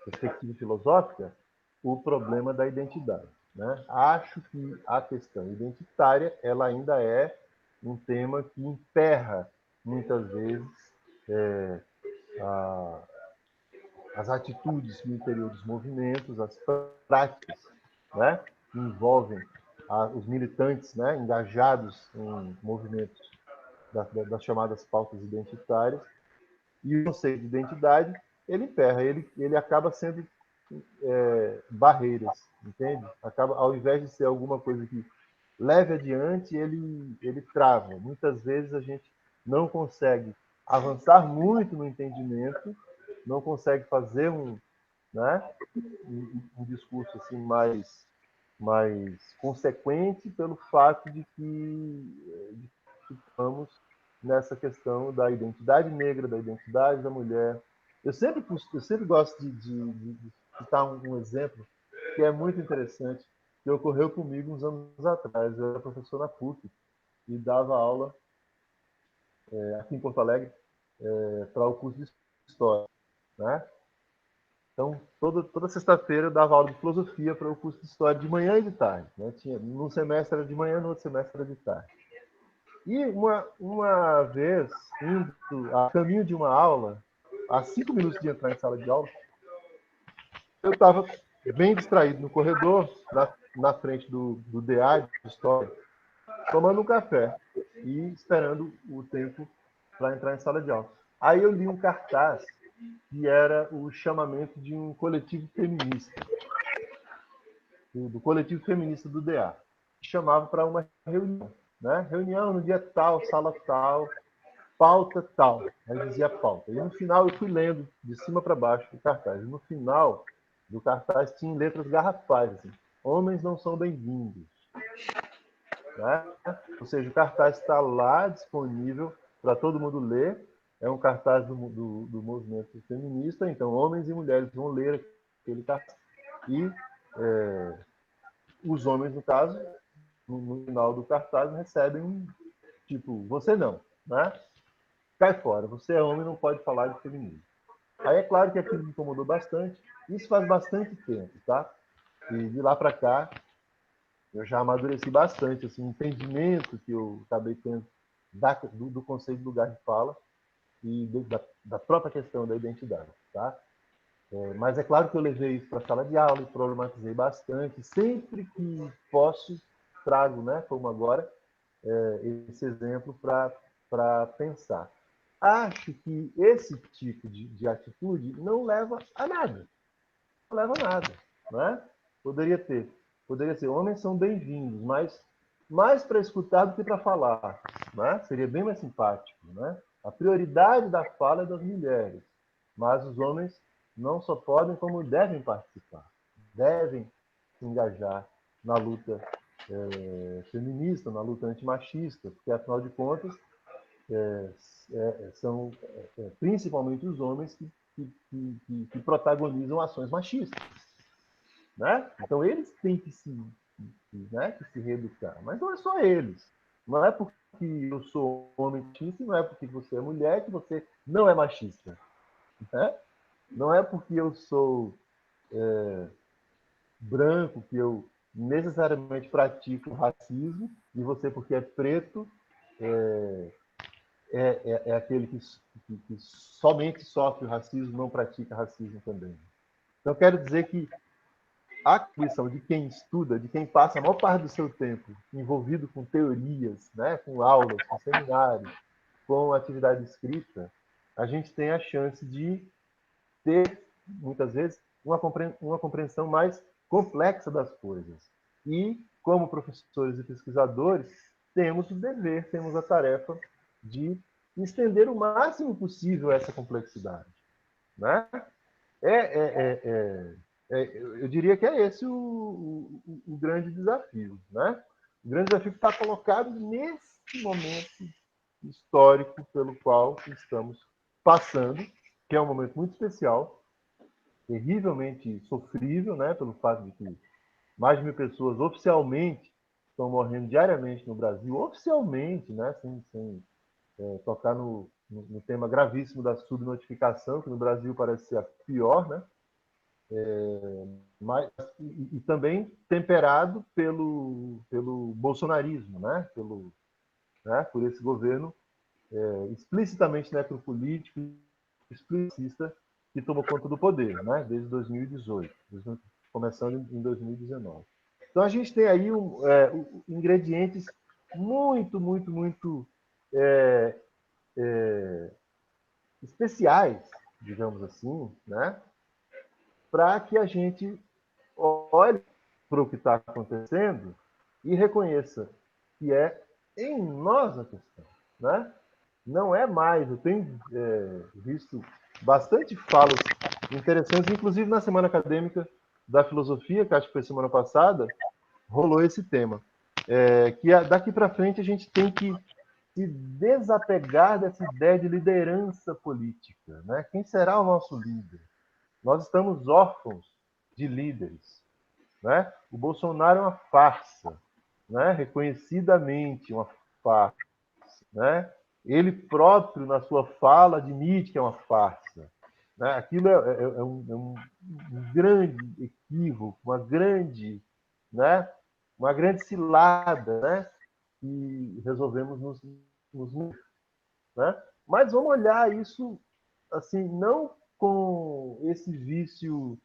perspectiva filosófica, o problema da identidade. Né? Acho que a questão identitária ela ainda é um tema que emperra, muitas vezes, as atitudes no interior dos movimentos, as práticas, né, que envolvem os militantes, né, engajados em movimentos das chamadas pautas identitárias. E o conceito de identidade, ele emperra, ele acaba sendo barreiras, entende? Acaba, ao invés de ser alguma coisa que leve adiante, ele trava. Muitas vezes a gente não consegue avançar muito no entendimento, não consegue fazer né, um discurso assim mais consequente pelo fato de que estamos nessa questão da identidade negra, da identidade da mulher. Eu sempre gosto de citar um exemplo que é muito interessante, que ocorreu comigo uns anos atrás. Eu era professor na PUC e dava aula aqui em Porto Alegre para o curso de História. Né? Então, toda sexta-feira eu dava aula de filosofia para o curso de História de manhã e de tarde. Né? Num semestre era de manhã, no outro semestre era de tarde. E uma vez, indo a caminho de uma aula, a 5 minutos de entrar em sala de aula, eu estava bem distraído no corredor, na frente do DA de História, tomando um café e esperando o tempo para entrar em sala de aula. Aí eu li um cartaz que era o chamamento de um coletivo feminista, do coletivo feminista do DA, que chamava para uma reunião. Né? Reunião no dia tal, sala tal, pauta tal. Aí dizia pauta. E no final eu fui lendo de cima para baixo o cartaz. E no final do cartaz tinha letras garrafais, assim, homens não são bem-vindos. Né? Ou seja, o cartaz está lá disponível para todo mundo ler. É um cartaz do movimento feminista, então homens e mulheres vão ler aquele cartaz. E os homens, no caso, no final do cartaz, recebem um tipo, você não, né? Cai fora, você é homem, não pode falar de feminismo. Aí é claro que aquilo me incomodou bastante. Isso faz bastante tempo, tá? E de lá para cá, eu já amadureci bastante, assim, o entendimento que eu acabei tendo do conceito do lugar de fala e da própria questão da identidade, tá? Mas é claro que eu levei isso para a sala de aula e problematizei bastante. Sempre que posso, trago, né, como agora, esse exemplo para pensar. Acho que esse tipo de atitude não leva a nada. Não leva a nada. Né? Poderia ser, homens são bem-vindos, mas mais para escutar do que para falar, né? Seria bem mais simpático, né? A prioridade da fala é das mulheres, mas os homens não só podem, como devem participar, devem se engajar na luta feminista, na luta antimachista, porque, afinal de contas, são principalmente os homens que protagonizam ações machistas, né? Então, eles têm que se reeducar, mas não é só eles. Não é porque eu sou homem machista, não é porque você é mulher que você não é machista, né? Não é porque eu sou branco que eu necessariamente pratico racismo e você, porque é preto, é aquele que somente sofre o racismo, não pratica racismo também. Então, quero dizer que a condição de quem estuda, de quem passa a maior parte do seu tempo envolvido com teorias, né, com aulas, com seminários, com atividade escrita, a gente tem a chance de ter, muitas vezes, uma compreensão mais complexa das coisas. E, como professores e pesquisadores, temos o dever, temos a tarefa de estender o máximo possível essa complexidade, né? Eu diria que é esse o grande desafio, né? O grande desafio que está colocado nesse momento histórico pelo qual estamos passando, que é um momento muito especial, terrivelmente sofrível, né? Pelo fato de que mais de 1.000 pessoas oficialmente estão morrendo diariamente no Brasil, oficialmente, né? Sem tocar no tema gravíssimo da subnotificação, que no Brasil parece ser a pior, né? Mas, e também temperado pelo bolsonarismo, né? Por esse governo explicitamente necropolítico, explicitista, que tomou conta do poder, né? Desde 2018, começando em 2019. Então, a gente tem aí ingredientes muito, muito, muito especiais, digamos assim, né? Para que a gente olhe para o que está acontecendo e reconheça que é em nós a questão, né? Não é mais. Eu tenho visto bastante falas interessantes, inclusive na Semana Acadêmica da Filosofia, que acho que foi semana passada, rolou esse tema. Que daqui para frente a gente tem que se desapegar dessa ideia de liderança política, né? Quem será o nosso líder? Nós estamos órfãos de líderes, né? O Bolsonaro é uma farsa, né? Reconhecidamente uma farsa, né? Ele próprio, na sua fala, admite que é uma farsa, né? Aquilo é um grande equívoco, né? Uma grande cilada, né? Que resolvemos nos né? Mas vamos olhar isso assim, não com esse vício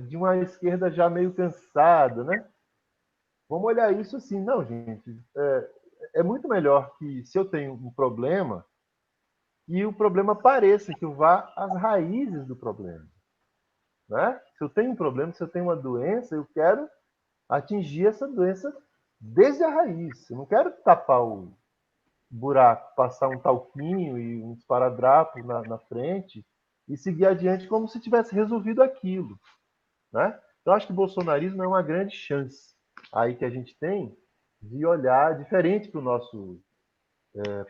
de uma esquerda já meio cansada, né? Vamos olhar isso assim, não, gente. É muito melhor que, se eu tenho um problema, que o problema pareça, que eu vá às raízes do problema, né? Se eu tenho um problema, se eu tenho uma doença, eu quero atingir essa doença desde a raiz. Eu não quero tapar o buraco, passar um talquinho e um esparadrapo na frente e seguir adiante como se tivesse resolvido aquilo, né? Então, acho que o bolsonarismo é uma grande chance aí que a gente tem de olhar diferente para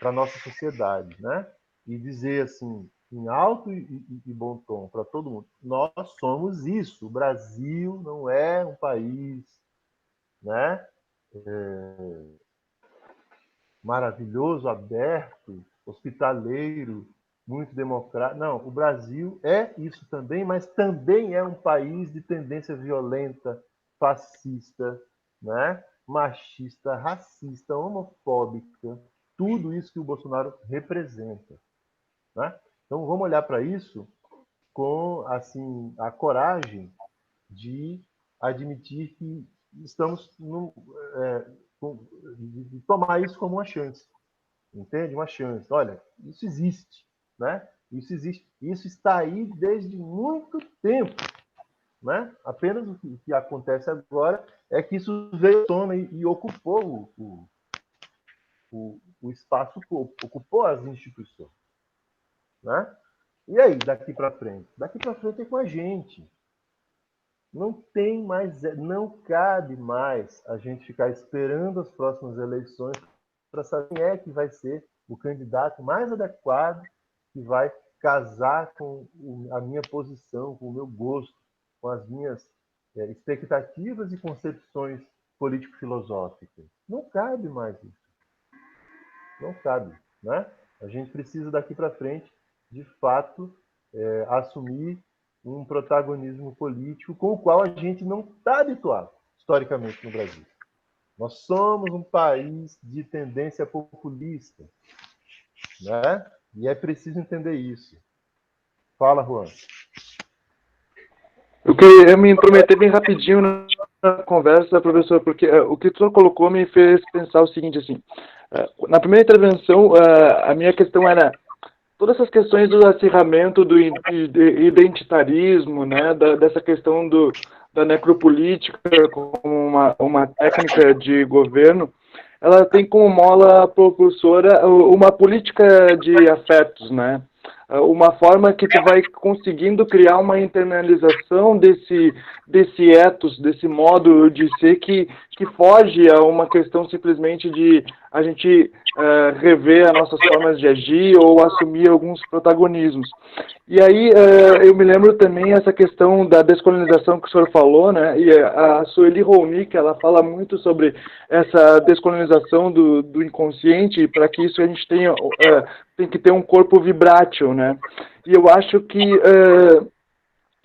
a nossa sociedade, né? E dizer assim, em alto e bom tom para todo mundo, nós somos isso. O Brasil não é um país, né? Maravilhoso, aberto, hospitaleiro, muito democrático. Não, o Brasil é isso também, mas também é um país de tendência violenta, fascista, né? Machista, racista, homofóbica, tudo isso que o Bolsonaro representa, né? Então vamos olhar para isso com assim a coragem de admitir que estamos de tomar isso como uma chance, entende? Uma chance. Olha, isso existe, né? Isso existe. Isso está aí desde muito tempo. né? Apenas o que acontece agora é que isso veio à tona e ocupou o espaço, ocupou as instituições, né? E aí, daqui para frente? Daqui para frente é com a gente. Não tem mais, não cabe mais a gente ficar esperando as próximas eleições para saber quem é que vai ser o candidato mais adequado, que vai casar com a minha posição, com o meu gosto, com as minhas expectativas e concepções político-filosóficas. Não cabe mais isso. Não cabe, né? A gente precisa daqui para frente, de fato, assumir um protagonismo político com o qual a gente não está habituado historicamente no Brasil. Nós somos um país de tendência populista, né? E é preciso entender isso. Fala, Juan. Eu queria me intrometer bem rapidinho na conversa, professor, porque o que o senhor colocou me fez pensar o seguinte, assim, na primeira intervenção, a minha questão era todas essas questões do acirramento do identitarismo, né, dessa questão da necropolítica como uma técnica de governo, ela tem como mola propulsora uma política de afetos, né? Uma forma que tu vai conseguindo criar uma internalização desse ethos, desse modo de ser que foge a uma questão simplesmente de a gente rever as nossas formas de agir ou assumir alguns protagonismos. E aí eu me lembro também essa questão da descolonização que o senhor falou, né? E a Sueli Rolnik, ela fala muito sobre essa descolonização do inconsciente, e para que isso a gente tenha tem que ter um corpo vibrátil, né? E eu acho que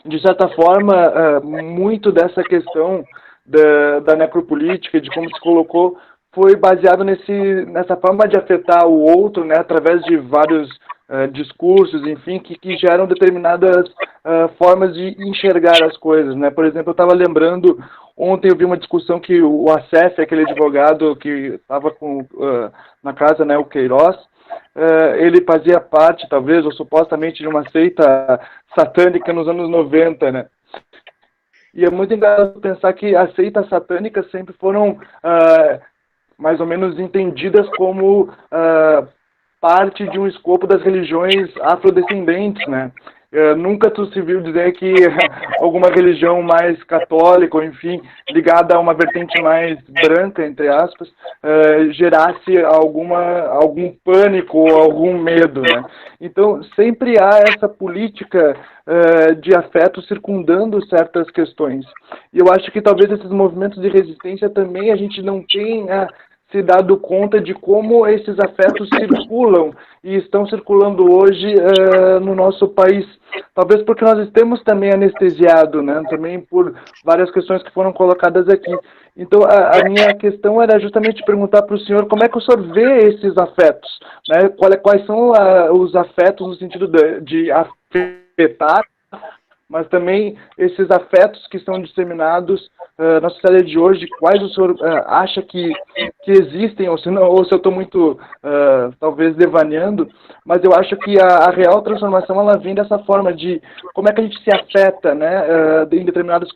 de certa forma muito dessa questão da necropolítica, de como se colocou, foi baseado nessa forma de afetar o outro, né, através de vários discursos, enfim, que geram determinadas formas de enxergar as coisas, né? Por exemplo, eu estava lembrando, ontem eu vi uma discussão que o Assef, aquele advogado que estava na casa, né, o Queiroz, ele fazia parte, talvez, ou supostamente, de uma seita satânica nos anos 90, né? E é muito engraçado pensar que as seitas satânicas sempre foram mais ou menos entendidas como parte de um escopo das religiões afrodescendentes, né? Nunca tu se viu dizer que alguma religião mais católica, ou enfim, ligada a uma vertente mais branca, entre aspas, gerasse algum pânico ou algum medo, né? Então, sempre há essa política de afeto circundando certas questões. E eu acho que talvez esses movimentos de resistência também a gente não tenha se dado conta de como esses afetos circulam e estão circulando hoje no nosso país. Talvez porque nós estamos também anestesiados, né? Também por várias questões que foram colocadas aqui. Então, a minha questão era justamente perguntar para o senhor como é que o senhor vê esses afetos, né? Quais são os afetos no sentido de afetar, mas também esses afetos que são disseminados na sociedade de hoje, quais o senhor acha que existem, ou se eu estou muito, talvez, devaneando, mas eu acho que a real transformação ela vem dessa forma de como é que a gente se afeta, né, em determinadas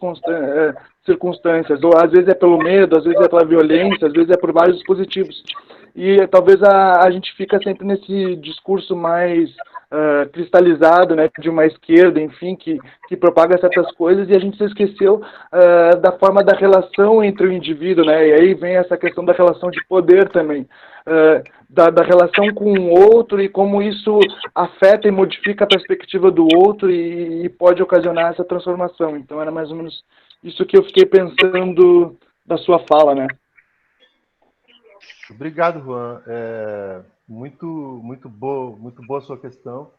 circunstâncias, ou às vezes é pelo medo, às vezes é pela violência, às vezes é por vários dispositivos. E talvez a gente fica sempre nesse discurso mais cristalizado, né, de uma esquerda, enfim, que propaga certas coisas, e a gente se esqueceu da forma da relação entre o indivíduo, né, e aí vem essa questão da relação de poder também, da relação com o outro e como isso afeta e modifica a perspectiva do outro e pode ocasionar essa transformação. Então era mais ou menos isso que eu fiquei pensando da sua fala, né. Obrigado, Juan. Muito boa a sua questão.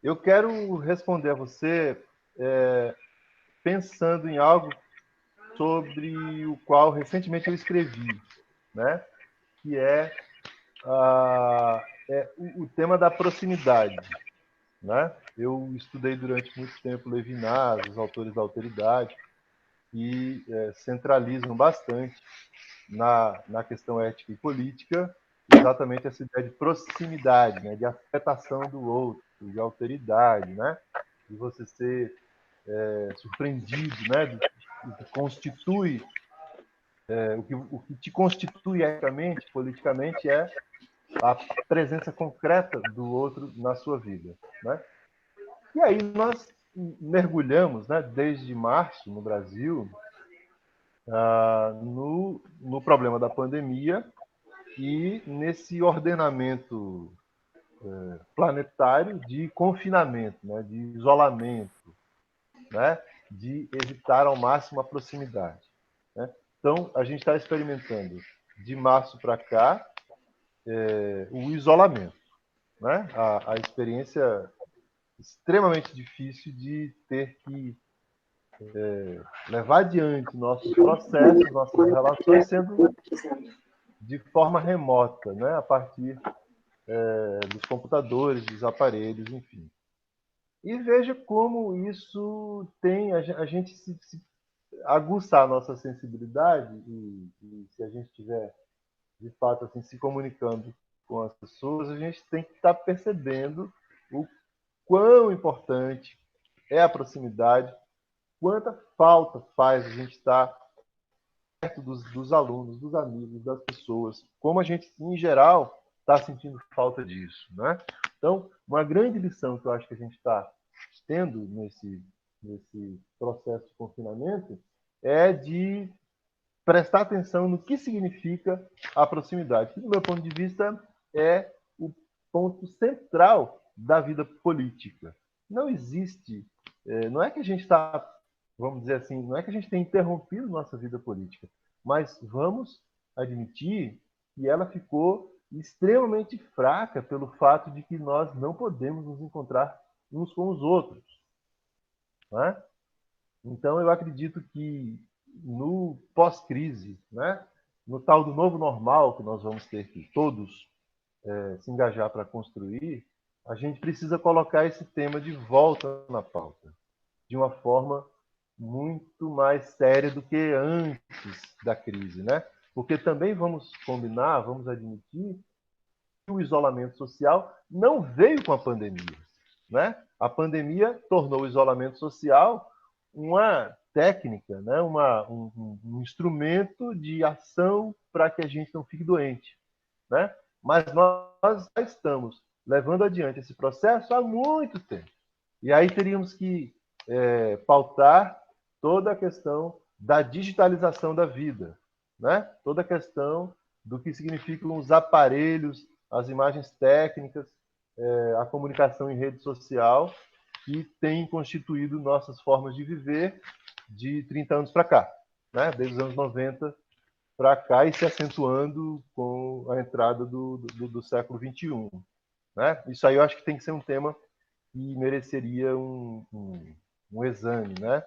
Eu quero responder a você pensando em algo sobre o qual recentemente eu escrevi, né? Que é o tema da proximidade, né? Eu estudei durante muito tempo Levinas, os autores da alteridade, que centralizam bastante na questão ética e política exatamente essa ideia de proximidade, né? De afetação do outro, de alteridade, né? De você ser surpreendido, né, do que constitui, o que te constitui eticamente, politicamente, é a presença concreta do outro na sua vida, né? E aí nós mergulhamos, né, desde março no Brasil, no problema da pandemia e nesse ordenamento planetário de confinamento, né, de isolamento, né, de evitar ao máximo a proximidade, né? Então, a gente está experimentando, de março para cá, o isolamento, né? A experiência extremamente difícil de ter que levar adiante nossos processos, nossas relações, sendo de forma remota, né? A partir dos computadores, dos aparelhos, enfim. E veja como isso tem a gente se aguçar a nossa sensibilidade e se a gente estiver de fato assim se comunicando com as pessoas, a gente tem que estar percebendo o quão importante é a proximidade, quanta falta faz a gente estar perto dos alunos, dos amigos, das pessoas, como a gente, em geral, está sentindo falta disso, né? Então, uma grande lição que eu acho que a gente está tendo nesse processo de confinamento é de prestar atenção no que significa a proximidade, que, do meu ponto de vista, é o ponto central da vida política. Não existe, não é que a gente está, vamos dizer assim, não é que a gente tem interrompido nossa vida política, mas vamos admitir que ela ficou extremamente fraca pelo fato de que nós não podemos nos encontrar uns com os outros, né? Então, eu acredito que no pós-crise, né, no tal do novo normal que nós vamos ter que todos se engajar para construir, a gente precisa colocar esse tema de volta na pauta, de uma forma muito mais séria do que antes da crise, né? Porque também vamos combinar, vamos admitir que o isolamento social não veio com a pandemia, né? A pandemia tornou o isolamento social uma técnica, né? Um instrumento de ação para que a gente não fique doente, né? Mas nós já estamos levando adiante esse processo há muito tempo. E aí teríamos que pautar toda a questão da digitalização da vida, né? Toda a questão do que significam os aparelhos, as imagens técnicas, a comunicação em rede social, que tem constituído nossas formas de viver de 30 anos para cá, né? Desde os anos 90 para cá e se acentuando com a entrada do século XXI, né? Isso aí eu acho que tem que ser um tema que mereceria um exame, né?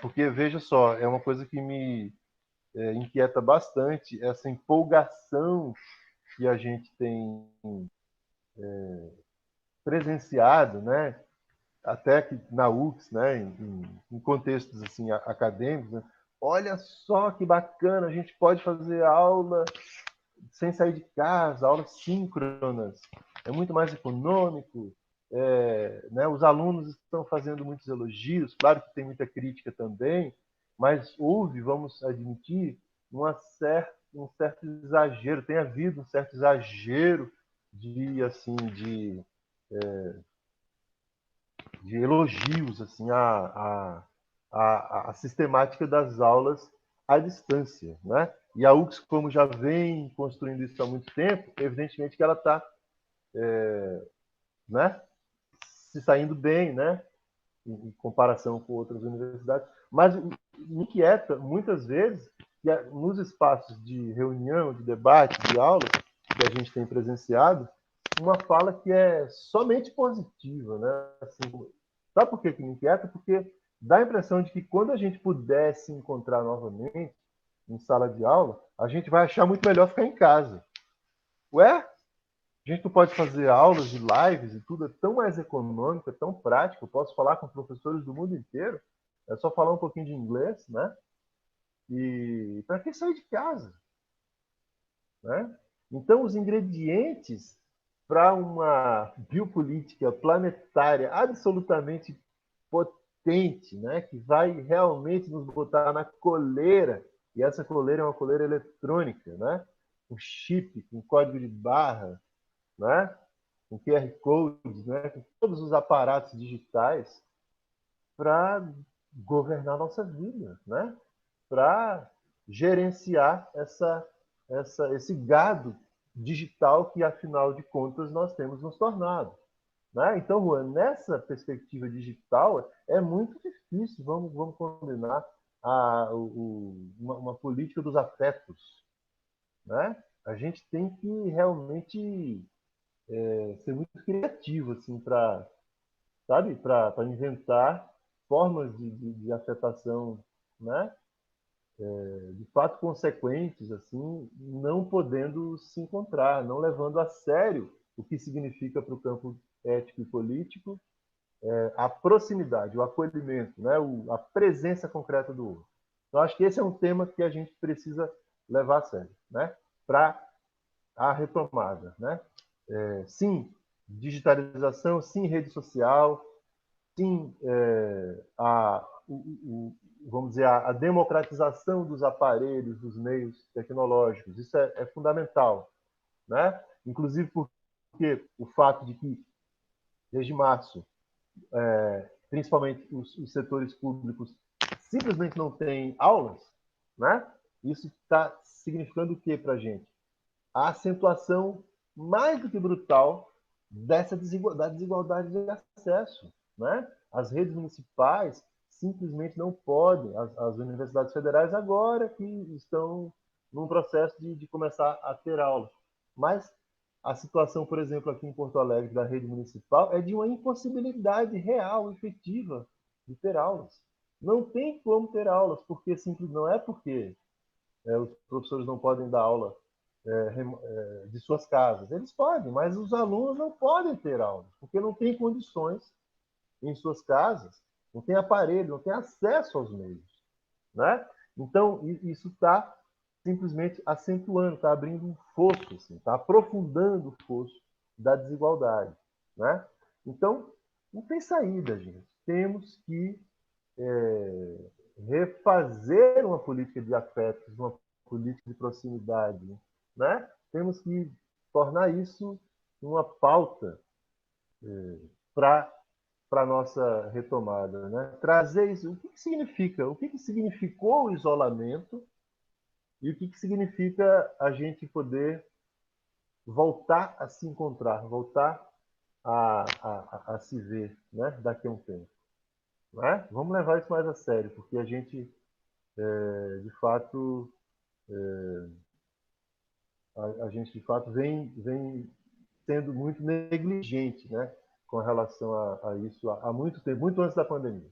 Porque, veja só, é uma coisa que me inquieta bastante, essa empolgação que a gente tem presenciado, né? Até que na UX, né? Em contextos assim, acadêmicos, né? Olha só que bacana, a gente pode fazer aula sem sair de casa, aulas síncronas, é muito mais econômico, né? Os alunos estão fazendo muitos elogios, claro que tem muita crítica também, mas houve, vamos admitir, um certo exagero, tem havido um certo exagero de elogios assim, a sistemática das aulas à distância, né? E a UX, como já vem construindo isso há muito tempo, evidentemente que ela está né, se saindo bem, né, em comparação com outras universidades. Mas me inquieta, muitas vezes, que nos espaços de reunião, de debate, de aula, que a gente tem presenciado, uma fala que é somente positiva, né? Assim, sabe por que me inquieta? Porque dá a impressão de que quando a gente puder se encontrar novamente em sala de aula, a gente vai achar muito melhor ficar em casa. Ué? A gente não pode fazer aulas de lives e tudo, é tão mais econômico, é tão prático. Eu posso falar com professores do mundo inteiro, é só falar um pouquinho de inglês, né? E para que sair de casa? Né? Então, os ingredientes para uma biopolítica planetária absolutamente vertente, né, que vai realmente nos botar na coleira, e essa coleira é uma coleira eletrônica, né, com chip, com código de barra, né, com QR codes, né, com todos os aparatos digitais para governar nossa vida, né, para gerenciar esse gado digital que, afinal de contas, nós temos nos tornado. Né? Então, Juan, nessa perspectiva digital, é muito difícil, vamos combinar, uma política dos afetos. Né? A gente tem que realmente ser muito criativo assim, para inventar formas de afetação, né? De fato consequentes, assim, não podendo se encontrar, não levando a sério o que significa para o campo ético e político a proximidade, o acolhimento, né? A presença concreta do outro. Então, acho que esse é um tema que a gente precisa levar a sério, né? Para a retomada, né? Sim, digitalização, sim, rede social, sim, vamos dizer, a democratização dos aparelhos, dos meios tecnológicos. Isso é fundamental, né? Inclusive porque o fato de que, desde março, principalmente os setores públicos simplesmente não têm aulas, né? Isso está significando o que para a gente? A acentuação mais do que brutal dessa desigualdade de acesso, né? As redes municipais simplesmente não podem, as universidades federais agora que estão num processo de começar a ter aulas, mas a situação, por exemplo, aqui em Porto Alegre, da rede municipal, é de uma impossibilidade real, efetiva, de ter aulas. Não tem como ter aulas, porque simples não é porque os professores não podem dar aula de suas casas. Eles podem, mas os alunos não podem ter aulas, porque não têm condições em suas casas, não tem aparelho, não tem acesso aos meios. Né? Então, isso está simplesmente acentuando, está abrindo um fosso, assim, está aprofundando o fosso da desigualdade. Né? Então, não tem saída, gente. Temos que refazer uma política de afetos, uma política de proximidade. Né? Temos que tornar isso uma pauta para a nossa retomada. Né? Trazer isso. O que significa? O que significou o isolamento e o que significa a gente poder voltar a se encontrar, voltar a se ver, né? Daqui a um tempo. Né? Vamos levar isso mais a sério, porque a gente, de fato, a gente de fato vem sendo muito negligente, né? Com relação a isso há muito tempo, muito antes da pandemia.